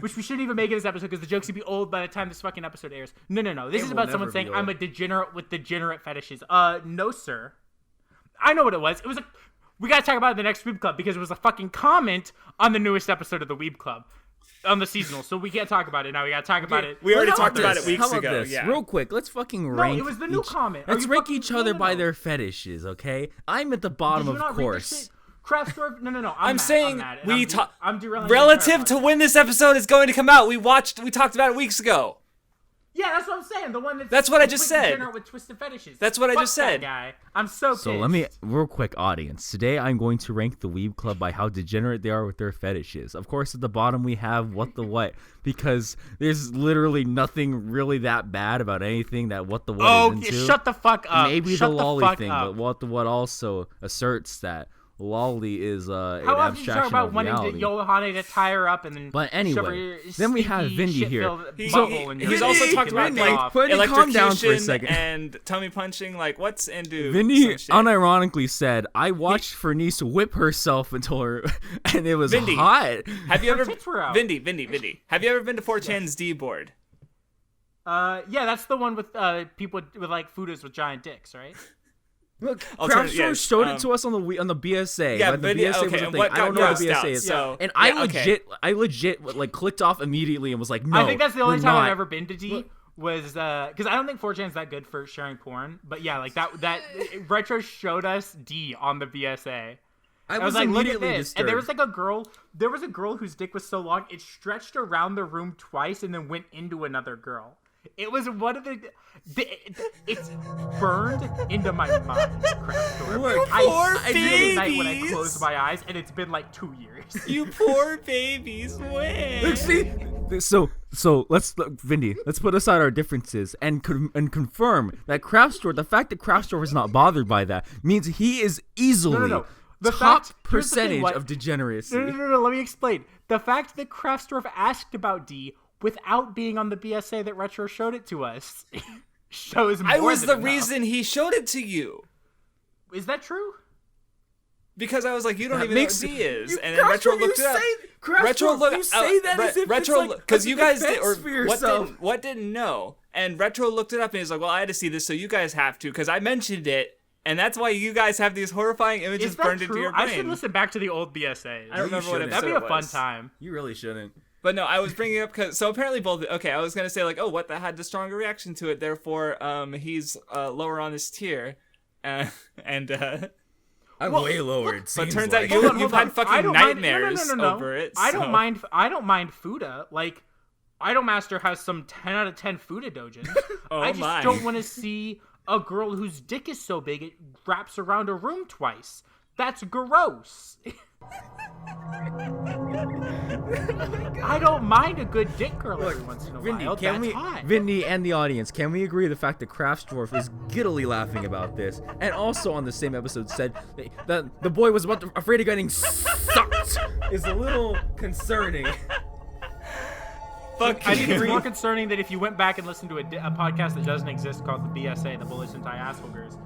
Which we shouldn't even make in this episode because the jokes would be old by the time this fucking episode airs. No. This is about someone saying I'm a degenerate with degenerate fetishes. No, sir. I know what it was. We gotta talk about it in the next Weeb Club because it was a fucking comment on the newest episode of the Weeb Club. On the seasonal, so we can't talk about it now. We gotta talk about it. We already talked about it weeks ago. Yeah. Real quick, let's fucking rank. No, it was the new comment. Let's rank each other by their fetishes, okay? I'm at the bottom, of course. Craftsdwarf, no. I'm saying I'm derailing relative to when this episode is going to come out. We talked about it weeks ago. Yeah, that's what I'm saying. The one that's what I just said. With twisted fetishes. That's what I just said. Guy. I'm so pissed. So let me, real quick, audience. Today I'm going to rank the Weeb Club by how degenerate they are with their fetishes. Of course, at the bottom we have What the What, because there's literally nothing really that bad about anything that What the What is into. Shut the fuck up. Maybe the lolly thing, but What the What also asserts that lolly is How an often do you abstraction talk about of wanting reality. Yohane to tie her up and then But shove anyway, her then we have stinky, Vindy here. shit-filled So bubble in he's your also face talked and about lick Vindy, it off. Vindy, calm down for a electrocution second. and tummy punching. Like, what's into Vindy some shit? unironically said, "I watched Fernice whip herself until her, and it was Vindy, hot." Have you ever tits were out. Vindy? Have you ever been to 4chan's D board? Yeah, that's the one with people with like fudas with giant dicks, right? Look, Alternative- Craftsdwarf yes, showed it to us on the BSA. Yeah, right? The Vindy- BSA was okay, a and thing. what I don't got know what the grossed BSA out? is, So- and yeah, okay. I legit like clicked off immediately and was like, "No." I think that's the only we're time not. I've ever been to D. Was because I don't think 4chan's that good for sharing porn, but yeah, like that Retro showed us D on the BSA. I was like, look at immediately this, and there was disturbed. like a girl. There was a girl whose dick was so long it stretched around the room twice and then went into another girl. It was one of it's burned into my mind. Craftsdwarf. Look, I see it at night when I babies. close my eyes, and it's been like 2 years. You poor babies. Wait. Look, see, so Vindy, let's put aside our differences and confirm that Craftsdwarf, the fact that Craftsdwarf is not bothered by that means he is easily No. The top fact- here's the thing, percentage what- of degeneracy. No. Let me explain. The fact that Craftsdwarf asked about D without being on the BSA that Retro showed it to us shows more I was than the enough. reason he showed it to you. Is that true? Because I was like, you don't That even know makes- what D is, You- and then Retro Craftsdwarf, you looked it up. say- Craftsdwarf, Retro looked you say that as if it's Retro like because a you guys did, or defense for yourself. what didn't know, and Retro looked it up and he's like, well, I had to see this, so you guys have to, because I mentioned it, and that's why you guys have these horrifying images Is that burned true? into your I brain. should listen back to the old BSAs. I don't remember what shouldn't. episode That'd be a it fun was. time. You really shouldn't. But no, I was bringing it up because so apparently both. Okay, I was gonna say like, oh, what the had the stronger reaction to it, therefore, he's lower on his tier, and I'm Well, way lower. look, It but seems turns like. out Hold you've on. had I fucking don't mind- nightmares no. over it. I don't so- mind. I don't mind Fuda. Like, Idolmaster has some 10 out of 10 Fuda dojins. Oh I just my. don't want to see a girl whose dick is so big it wraps around a room twice. That's gross. I don't mind a good dick girl every once in a while. Vindy, can That's we, hot. Vindy and the audience, can we agree the fact that Craftsdwarf is giddily laughing about this, and also on the same episode said that the boy was afraid of getting sucked is a little concerning. Fuck I think it's you. more concerning that if you went back and listened to a podcast that doesn't exist called the BSA, the Bullies Anti Assholders,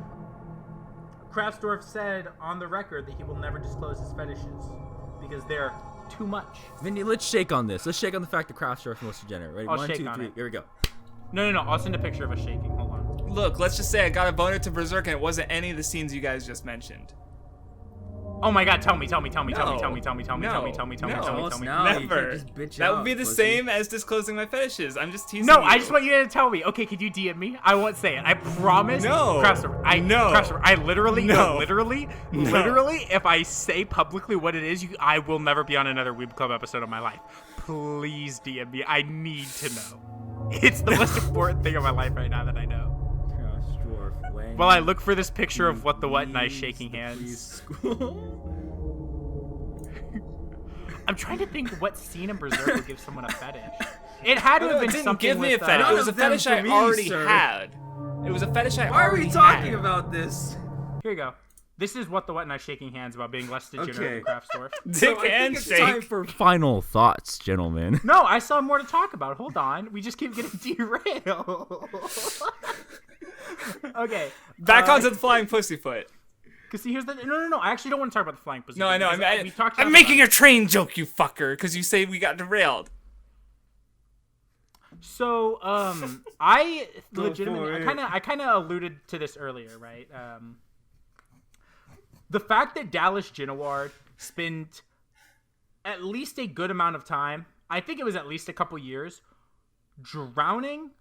Craftsdwarf said on the record that he will never disclose his fetishes because they're too much. Vindy, let's shake on this. Let's shake on the fact that Craftsdwarf is most degenerate. Ready? I'll 1, shake 2, on 3. it. Here we go. No. I'll send a picture of us shaking. Hold on. Look, let's just say I got a boner to Berserk, and it wasn't any of the scenes you guys just mentioned. Oh my god, tell me. No. No. Tell us now. You can't Never. just bitch That out, would be the pussy. same as disclosing my fetishes. I'm just teasing No, you. I just want you to tell me. Okay, could you DM me? I won't say it. I promise. No. Craftsdwarf, No. Craftsdwarf, I literally, No. literally, if I say publicly what it is, I will never be on another Weeb Club episode of my life. Please DM me. I need to know. It's the most important thing in my life right now that I know. Craftsdwarf, when While I look for this picture of WattheWut and I shaking hands. I'm trying to think what scene in Berserk would give someone a fetish. It had to No, have it been didn't something give me a with, fetish. It None was a of them fetish for I me, already sir. had. It was a fetish I Why are already we talking had. about this? Here you go. This is WattheWut and I shaking hands about being less degenerate Okay. than Craftsdwarf. Dick I and think it's time shake. for final thoughts, gentlemen. No, I still have more to talk about. Hold on. We just keep getting derailed. Okay. Back onto the flying pussyfoot. Because see, here's the... No. I actually don't want to talk about the flying pussy. No, I know. because we talked I'm enough making about a train joke, you fucker, because you say we got derailed. it. So, I Go legitimately... for it. I kind of alluded to this earlier, right? The fact that Dallas Ginaward spent at least a good amount of time, I think it was at least a couple years, drowning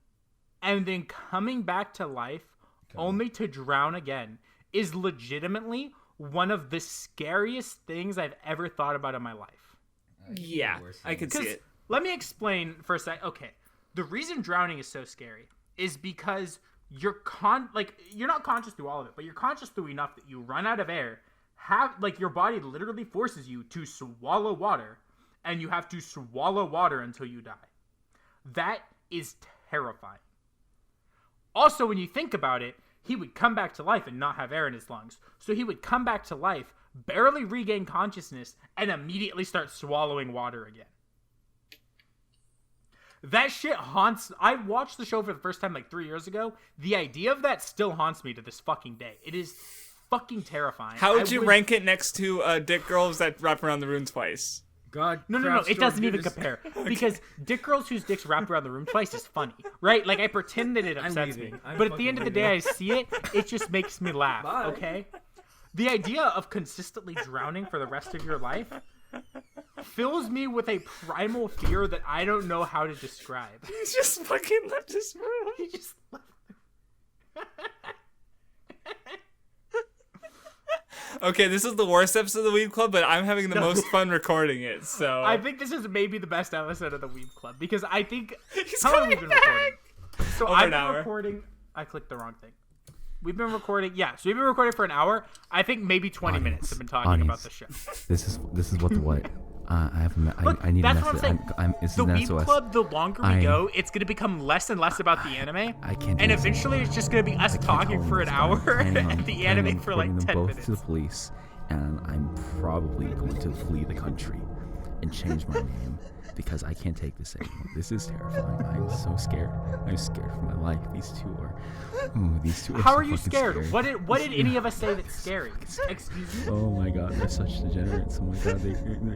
and then coming back to life only to drown again is legitimately one of the scariest things I've ever thought about in my life. Yeah, I could see Because it. let me explain for a sec. Okay, the reason drowning is so scary is because you're not conscious through all of it, but you're conscious through enough that you run out of air. Your body literally forces you to swallow water, and you have to swallow water until you die. That is terrifying. Also, when you think about it, he would come back to life and not have air in his lungs. So he would come back to life barely regain consciousness, and immediately start swallowing water again. That shit haunts. I watched the show for the first time like 3 years ago. The idea of that still haunts me to this fucking day. It is fucking terrifying. How would you rank it next to Dick Girls that wrap around the room twice? God, No. It doesn't even compare. Because Dick Girls whose dicks wrap around the room twice is funny, right? Like, I pretend that it upsets me. But at the end of the day, I see it. It just makes me laugh, okay? The idea of consistently drowning for the rest of your life fills me with a primal fear that I don't know how to describe. He just fucking left his room. He just left. Okay, this is the worst episode of the Weeb Club, but I'm having the most fun recording it, so... I think this is maybe the best episode of the Weeb Club, because I think... He's How long have we coming been recording? So Over I've an been hour. recording... I clicked the wrong thing. We've been recording... Yeah, so we've been recording for an hour. I think maybe 20 minutes have been talking about the show. This is what. Look, I need a that's what I'm message. saying. It's The an Weeb SOS. Club, the longer we go, it's going to become less and less about the anime. I can't do And this eventually anymore. it's just going to be us I can't talking tell for an them hour this, but I'm planning and on- the planning anime on for like reporting 10 them both minutes. to the police, and I'm probably going to flee the country and change my name because I can't take this anymore. This is terrifying. I'm so scared. I'm scared for my life. These two are How so are you fucking scared? scary. What did any of us say that's scary? Excuse me? Oh my god, they're such degenerates. Oh my god,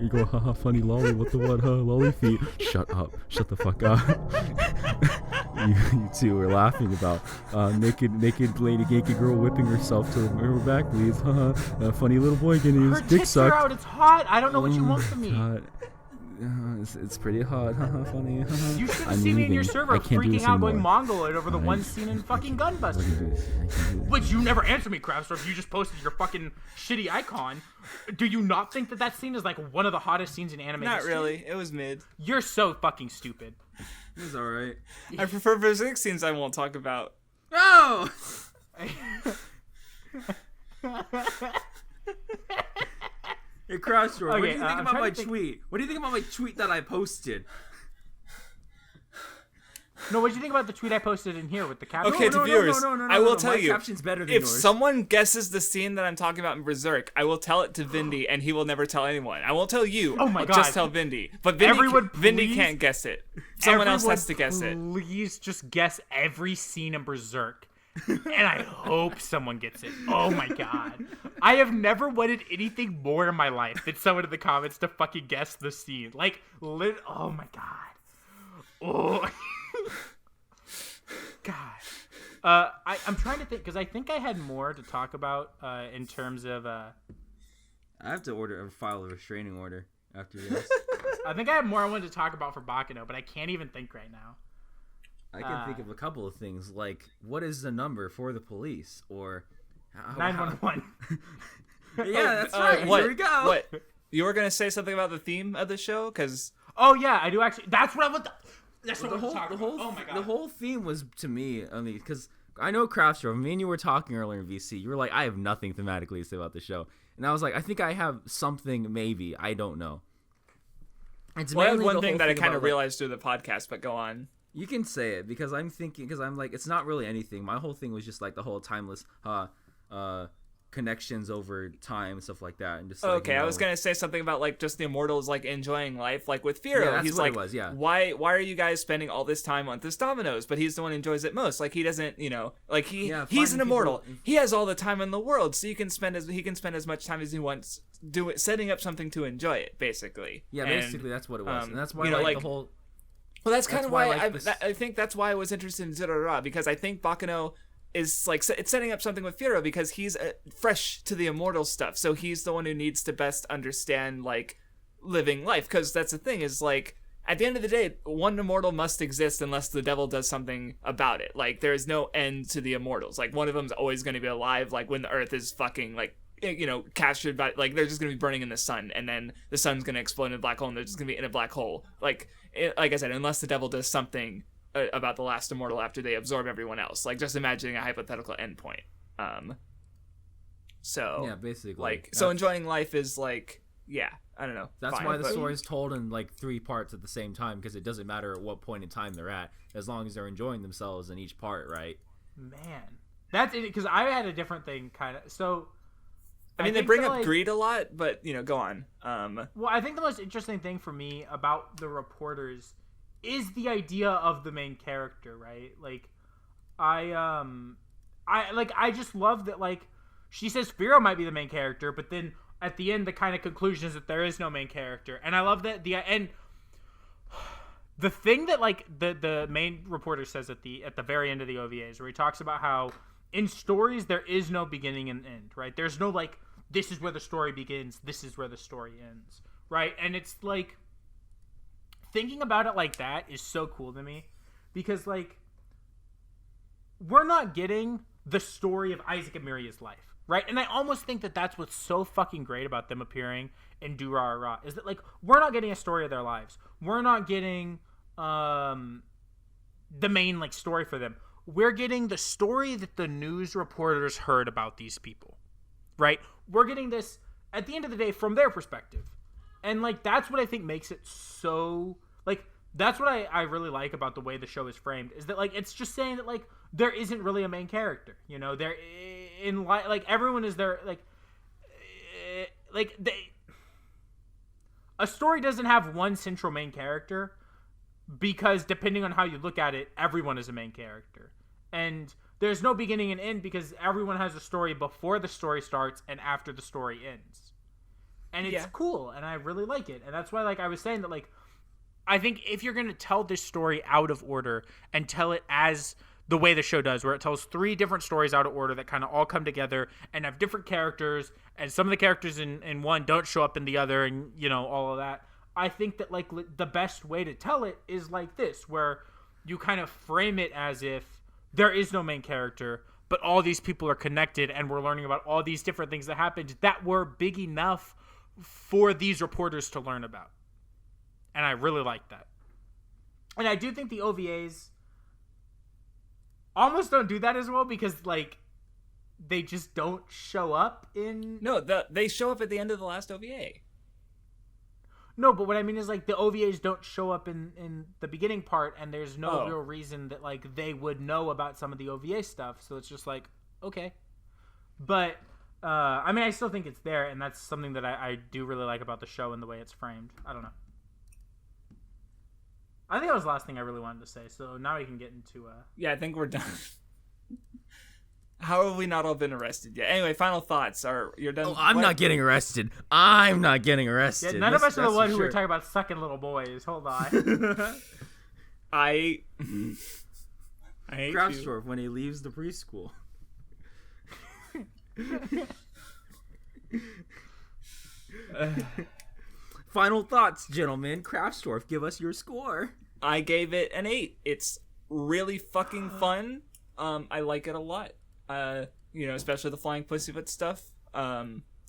you go, haha, funny lolly, what the what, huh, lolly feet. Shut up. Shut the fuck up. you two are laughing about naked girl whipping herself to her back, please. Haha, funny little boy getting Her his dick tits are sucked. out. It's hot. I don't know what you want from me. God. It's pretty hot. Haha, funny. Haha. You should I'm see me in your leaving. server I can't do freaking this out going anymore. Mongoloid over the one scene in fucking Gunbusters. But you never answer me, Craftsdwarf. You just posted your fucking shitty icon. Do you not think that scene is like one of the hottest scenes in anime Not history? really. It was mid. You're so fucking stupid. He's alright. I prefer physics scenes I won't talk about. Oh! Hey, Craftsdwarf, what do Okay, you think I'm about trying my to think- tweet? What do you think about my tweet that I posted? No, what do you think about the tweet I posted in here with the caption? Okay, to viewers, I will tell my you, caption's better than if yours. someone guesses the scene that I'm talking about in Berserk, I will tell it to Vindy, and he will never tell anyone. I won't tell you. Oh my I'll God. just tell Vindy. But Everyone, Vindy please- can't guess it. Someone else has to guess it. Please just guess every scene in Berserk. And I hope someone gets it. Oh my god. I have never wanted anything more in my life than someone in the comments to fucking guess the scene. Like, oh my god. Oh. God. I'm trying to think, because I think I had more to talk about in terms of... I have to file a restraining order after this. I think I have more I wanted to talk about for Baccano, but I can't even think right now. I can think of a couple of things, like, what is the number for the police? Or... 911. Yeah, that's right. What? Here we go. What? You were going to say something about the theme of the show? Because... Oh yeah, I do actually. That's what I want. That's what The I'm whole, talking the whole, about. Oh my god. the whole theme was, to me, I mean, because I know Craftsdwarf, me and you were talking earlier in VC. You were like, I have nothing thematically to say about the show. And I was like, I think I have something, maybe. I don't know. It's Well, that's mainly one the thing whole that I about, kind of like- realized through the podcast, but go on. You can say it, because I'm like, it's not really anything. My whole thing was just like the whole timeless connections over time and stuff like that. And just like, Okay, I was gonna say something about like just the immortals like enjoying life, like with Firo. Yeah, that's he's what like, it was, yeah. why are you guys spending all this time on this dominoes? But he's the one who enjoys it most. Like he doesn't, like he's finding an immortal. people- He has all the time in the world, so he can spend as much time as he wants setting up something to enjoy it, basically. Yeah, And, basically that's what it was. And that's why you know, like, like- the whole... Well, that's kind That's of why why I like this- I think that's why I was interested in Zerora, because I think Baccano is like it's setting up something with Firo because he's fresh to the immortal stuff, so he's the one who needs to best understand like living life. Because that's the thing is like at the end of the day, one immortal must exist unless the devil does something about it. Like there is no end to the immortals. Like one of them's always going to be alive. Like when the Earth is fucking like captured by like they're just gonna be burning in the sun, and then the sun's gonna explode in a black hole, and they're just gonna be in a black hole. Like I said, unless the devil does something about the last immortal after they absorb everyone else. Like just imagining a hypothetical endpoint. So Yeah, basically. like That's- so enjoying life is like I don't know. That's fine, why the but- story is told in like 3 parts at the same time, because it doesn't matter at what point in time they're at, as long as they're enjoying themselves in each part, right? Man, that's it. Because I had a different thing, kind of. So I mean, they think bring that, up like, greed a lot, but go on. Well, I think the most interesting thing for me about the reporters is the idea of the main character, right? Like, I just love that, like, she says Firo might be the main character, but then at the end, the kind of conclusion is that there is no main character. And I love that the thing that, like, the main reporter says at the very end of the OVAs, where he talks about how in stories there is no beginning and end, right? There's no, like, this is where the story begins, this is where the story ends, right? And it's like, thinking about it like that is so cool to me, because, like, we're not getting the story of Isaac and Miria's life, right? And I almost think that that's what's so fucking great about them appearing in Durarara, is that, like, we're not getting a story of their lives. We're not getting the main, like, story for them. We're getting the story that the news reporters heard about these people, right? We're getting this, at the end of the day, from their perspective. And, like, that's what I think makes it so, like, that's what I really like about the way the show is framed, is that, like, it's just saying that, like, there isn't really a main character, you know? There, like, everyone is there, a story doesn't have one central main character, because depending on how you look at it, everyone is a main character. And there's no beginning and end, because everyone has a story before the story starts and after the story ends. And it's cool, and I really like it. And that's why, like, I was saying that, like, I think if you're going to tell this story out of order and tell it as the way the show does, where it tells 3 different stories out of order that kind of all come together and have different characters, and some of the characters in one don't show up in the other, and, you know, all of that, I think that, like, the best way to tell it is like this, where you kind of frame it as if there is no main character, but all these people are connected, and we're learning about all these different things that happened that were big enough for these reporters to learn about. And I really like that. And I do think the OVAs almost don't do that as well, because, like, they just don't show up in... No, they show up at the end of the last OVA. No, but what I mean is, like, the OVAs don't show up in the beginning part, and there's no real reason that, like, they would know about some of the OVA stuff, so it's just like, okay. But, I mean, I still think it's there, and that's something that I do really like about the show and the way it's framed. I don't know. I think that was the last thing I really wanted to say, so now we can get into... Yeah, I think we're done. How have we not all been arrested yet? Anyway, final thoughts. You're done? Oh, I'm not getting arrested. I'm not getting arrested. Yeah, none of us are the one who were talking about sucking little boys. Hold on. I hate Craftsdwarf when he leaves the preschool. Final thoughts, gentlemen. Craftsdwarf, give us your score. I gave it an 8. It's really fucking fun. I like it a lot. You know, especially the flying pussyfoot stuff.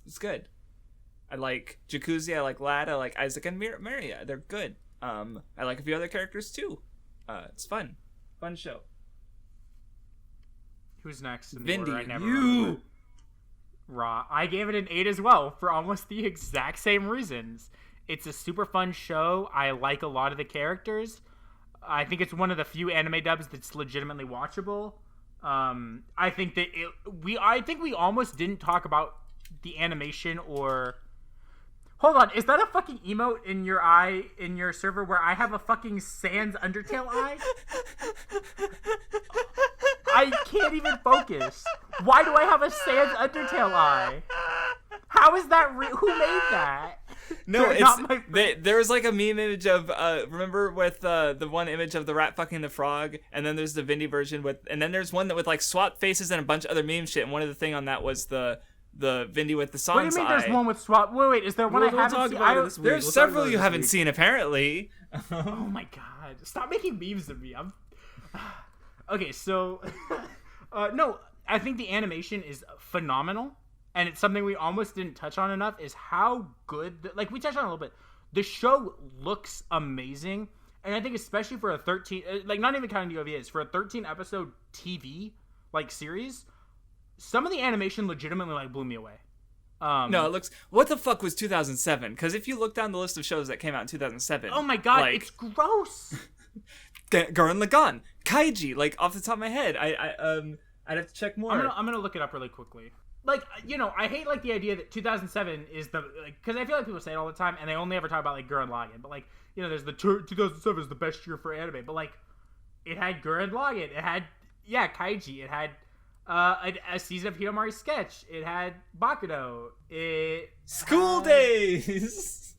It's good. I like Jacuzzi, I like Lad, I like Isaac and Maria. They're good. I like a few other characters too. It's fun. Fun show. Who's next? Vindy, you! Raw. I gave it an 8 as well, for almost the exact same reasons. It's a super fun show. I like a lot of the characters. I think it's one of the few anime dubs that's legitimately watchable. I think that I think we almost didn't talk about the animation or... Hold on, is that a fucking emote in your eye, in your server, where I have a fucking Sans Undertale eye? I can't even focus. Why do I have a Sans Undertale eye? How is that who made that? No, there was like a meme image of remember with the one image of the rat fucking the frog, and then there's the Vindy version and then there's one that with like swap faces and a bunch of other meme shit, and one of the thing on that was the Vindy with the songs. What do you mean there's one with swap? Wait, is there one I haven't seen? There's several you haven't seen apparently. Oh my god. Stop making memes of me. Okay, so no, I think the animation is phenomenal. And it's something we almost didn't touch on enough, is how good, like we touched on a little bit, the show looks amazing. And I think especially for a 13, like not even counting the OVAs, for a 13 episode TV, like series, some of the animation legitimately like blew me away. No, it looks, what the fuck was 2007? Because if you look down the list of shows that came out in 2007. Oh my god, like, it's gross. Gurren Lagann, Kaiji, like off the top of my head, I'd have to check more. I'm gonna look it up really quickly. like, you know, I hate, like, the idea that 2007 is the, like, because I feel like people say it all the time, and they only ever talk about, like, Gurren Lagann, but, like, you know, there's the 2007 is the best year for anime, but, like, it had Gurren Lagann, it had, Kaiji, it had a season of Hidamari's Sketch, it had Baccano, School Days!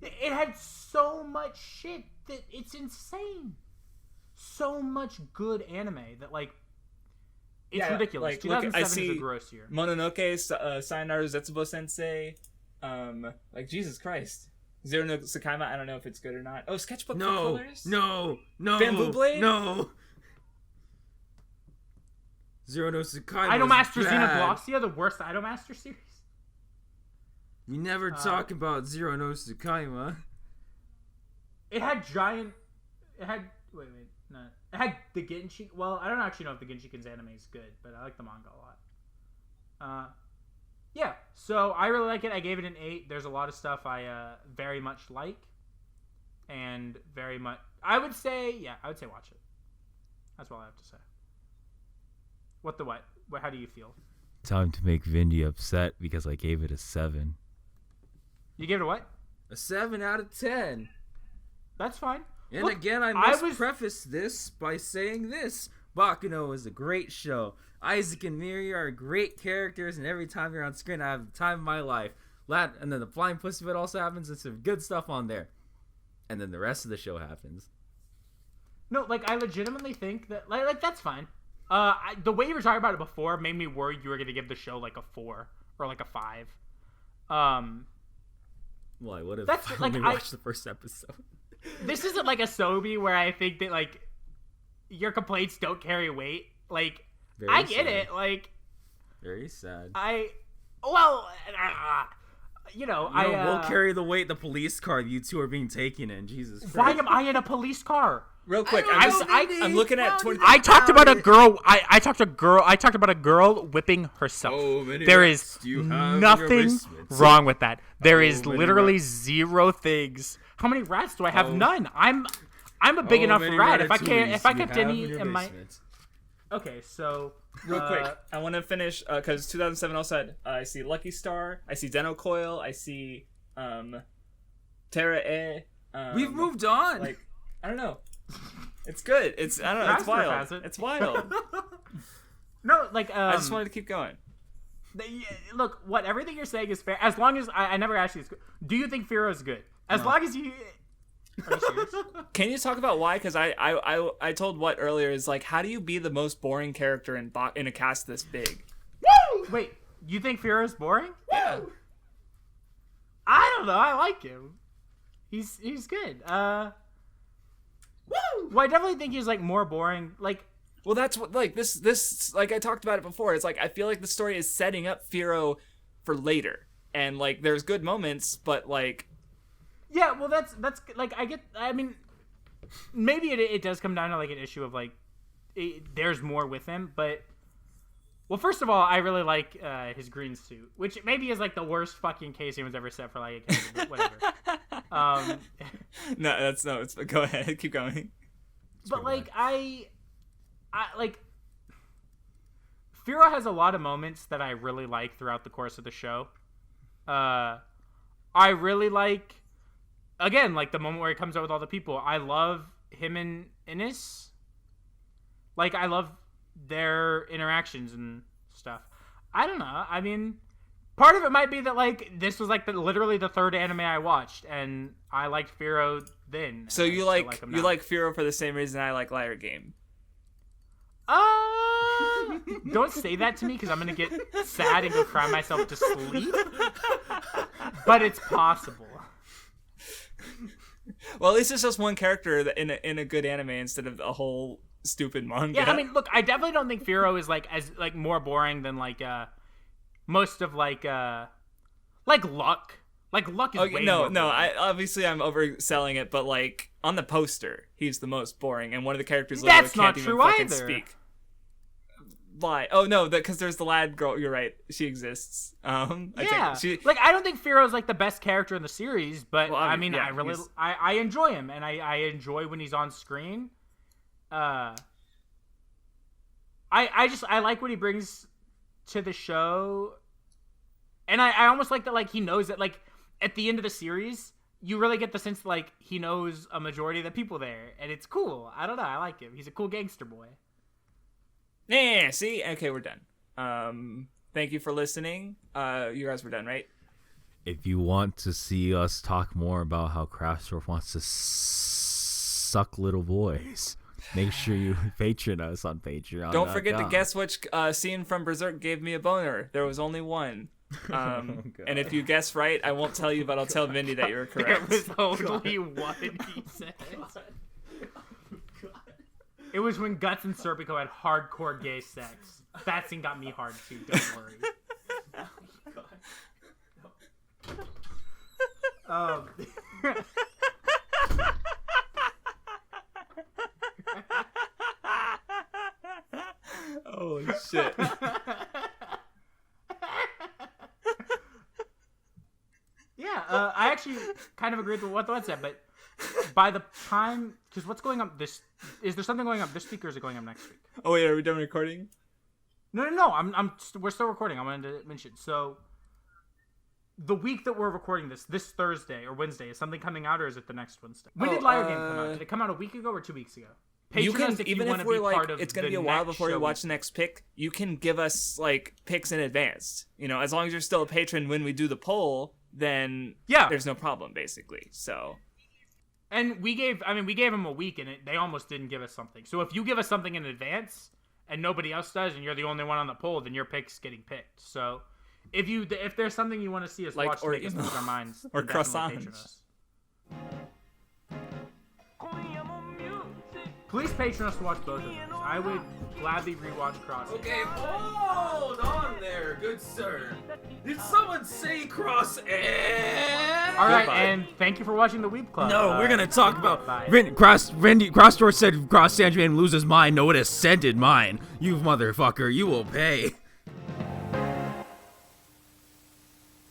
It had so much shit that it's insane. So much good anime that, like, it's ridiculous. Like, 2007 I see is a gross year. Mononoke, Sayonara Zetsubo Sensei, like, Jesus Christ. Zero no Tsukaima, I don't know if it's good or not. Oh, Sketchbook for Colors? No. Bamboo Blade? No. Zero no Tsukaima. Idolmaster bad. Xenoglossia, the worst Idolmaster series. We never talk about Zero no Tsukaima. It had giant. It had. Wait. No. It had the Genshin. Well, I don't actually know if the Genshiken's anime is good, but I like the manga a lot. Yeah. So I really like it. I gave it an 8. There's a lot of stuff I very much like, and very much. I would say watch it. That's all I have to say. What? How do you feel? Time to make Vindy upset because I gave it a 7. You gave it a what? A 7 out of 10. That's fine. And Look, again, I must preface this by saying this. Baccano is a great show. Isaac and Miri are great characters, and every time you're on screen, I have the time of my life. And then the flying pussy bit also happens, and some good stuff on there. And then the rest of the show happens. No, like, I legitimately think that, like that's fine. The way you were talking about it before made me worried you were going to give the show, like, a 4 or, like, a 5. Well, I would have like, only watched the first episode. This isn't like a Sobi where I think that, like, your complaints don't carry weight. Like, Very I get sad. it. Like, Very sad. We'll carry the weight the police car you two are being taken in. Jesus Christ. Why am I in a police car? Real quick, I'm looking at 20. I talked about a girl. I talked about a girl whipping herself. Oh, many there rats is do you have in your nothing basement? wrong with that. There is many literally rats. 0 things. How many rats do I have? None. I'm a big enough many rat. If I ratatouilles kept you have any your in my. basement? Okay, so Real quick, I want to finish because 2007 also had I see Lucky Star, I see Deno Coil, I see Terra E. We've moved on. Like, I don't know. It's good. It's I don't know. It's Craftsdwarf wild. has it. It's wild. No, like I just wanted to keep going. Look, everything you're saying is fair. As long as I never asked you this. Do you think Firo is good? As long as you. Are you serious? Can you talk about why? Because I told what earlier is like, how do you be the most boring character in a cast this big? Woo! Wait, you think Firo is boring? Yeah. I don't know. I like him. He's good. Woo! Well, I definitely think he's like more boring. Like. Well, that's what like this like I talked about it before. It's like I feel like the story is setting up Firo for later, and like there's good moments, but like. Yeah, well, that's like I mean, maybe it does come down to like an issue of like there's more with him, but well, first of all, I really like his green suit, which maybe is like the worst fucking case anyone's ever set for like a character, but whatever. It's go ahead, keep going. But like I like Firo has a lot of moments that I really like throughout the course of the show. I really like. Again, like the moment where he comes out with all the people. I love him and Ines. Like, I love their interactions and stuff. I don't know. I mean, part of it might be that, like, this was, like, literally the third anime I watched, and I liked Firo then. So you like Firo for the same reason I like Liar Game. Don't say that to me, because I'm going to get sad and go cry myself to sleep. But it's possible. Well, at least it's just one character in a good anime instead of a whole stupid manga. Yeah, I mean, look, I definitely don't think Firo is like as like more boring than like most of like Luck. Like Luck is way more boring. I'm overselling it, but like on the poster, he's the most boring, and one of the characters literally can't even fucking speak. Lie. Oh no, because there's the lad girl. You're right. She exists. I don't think Firo is like the best character in the series, but I enjoy him, and I enjoy when he's on screen. I like what he brings to the show, and I almost like that, like, he knows that, like, at the end of the series, you really get the sense that, like, he knows a majority of the people there, and it's cool. I don't know, I like him. He's a cool gangster boy. Yeah, see? Okay, we're done. Thank you for listening. You guys were done, right? If you want to see us talk more about how Craftsdwarf wants to suck little boys, make sure you patron us on Patreon. Don't forget to guess which scene from Berserk gave me a boner. There was only one. And if you guess right, I won't tell you, but I'll tell Vindy that you're correct. There was only one, he said. It was when Guts and Serpico had hardcore gay sex. That scene got me hard too, don't worry. Holy shit. Yeah, I actually kind of agreed with what WattheWut said, but by the time, because what's going up this, is there something going up this week or is it going up next week? Oh wait, are we done recording? No, we're still recording. I wanted to mention. So, the week that we're recording this Thursday or Wednesday, is something coming out or is it the next Wednesday? When did Liar Game come out? Did it come out a week ago or 2 weeks ago? You can, if even if we're like, it's going to be a while before you watch show. the next pick, you can give us like picks in advance. You know, as long as you're still a patron when we do the poll, then there's no problem basically. So. And we gave them a week and they almost didn't give us something. So if you give us something in advance and nobody else does and you're the only one on the poll, then your pick's getting picked. So if there's something you want to see us like, watch to make us lose our minds, or then definitely patron croissants. us. Please patron us to watch both of those. I would gladly rewatch Cross. Okay, hold on there, good sir. Did someone say cross and? All right, Goodbye. and thank you for watching the Weeb Club. No, we're gonna talk about bye. Craftsdwarf said Cross Sandra made him lose his mind. No, it ascended mine. You motherfucker, you will pay.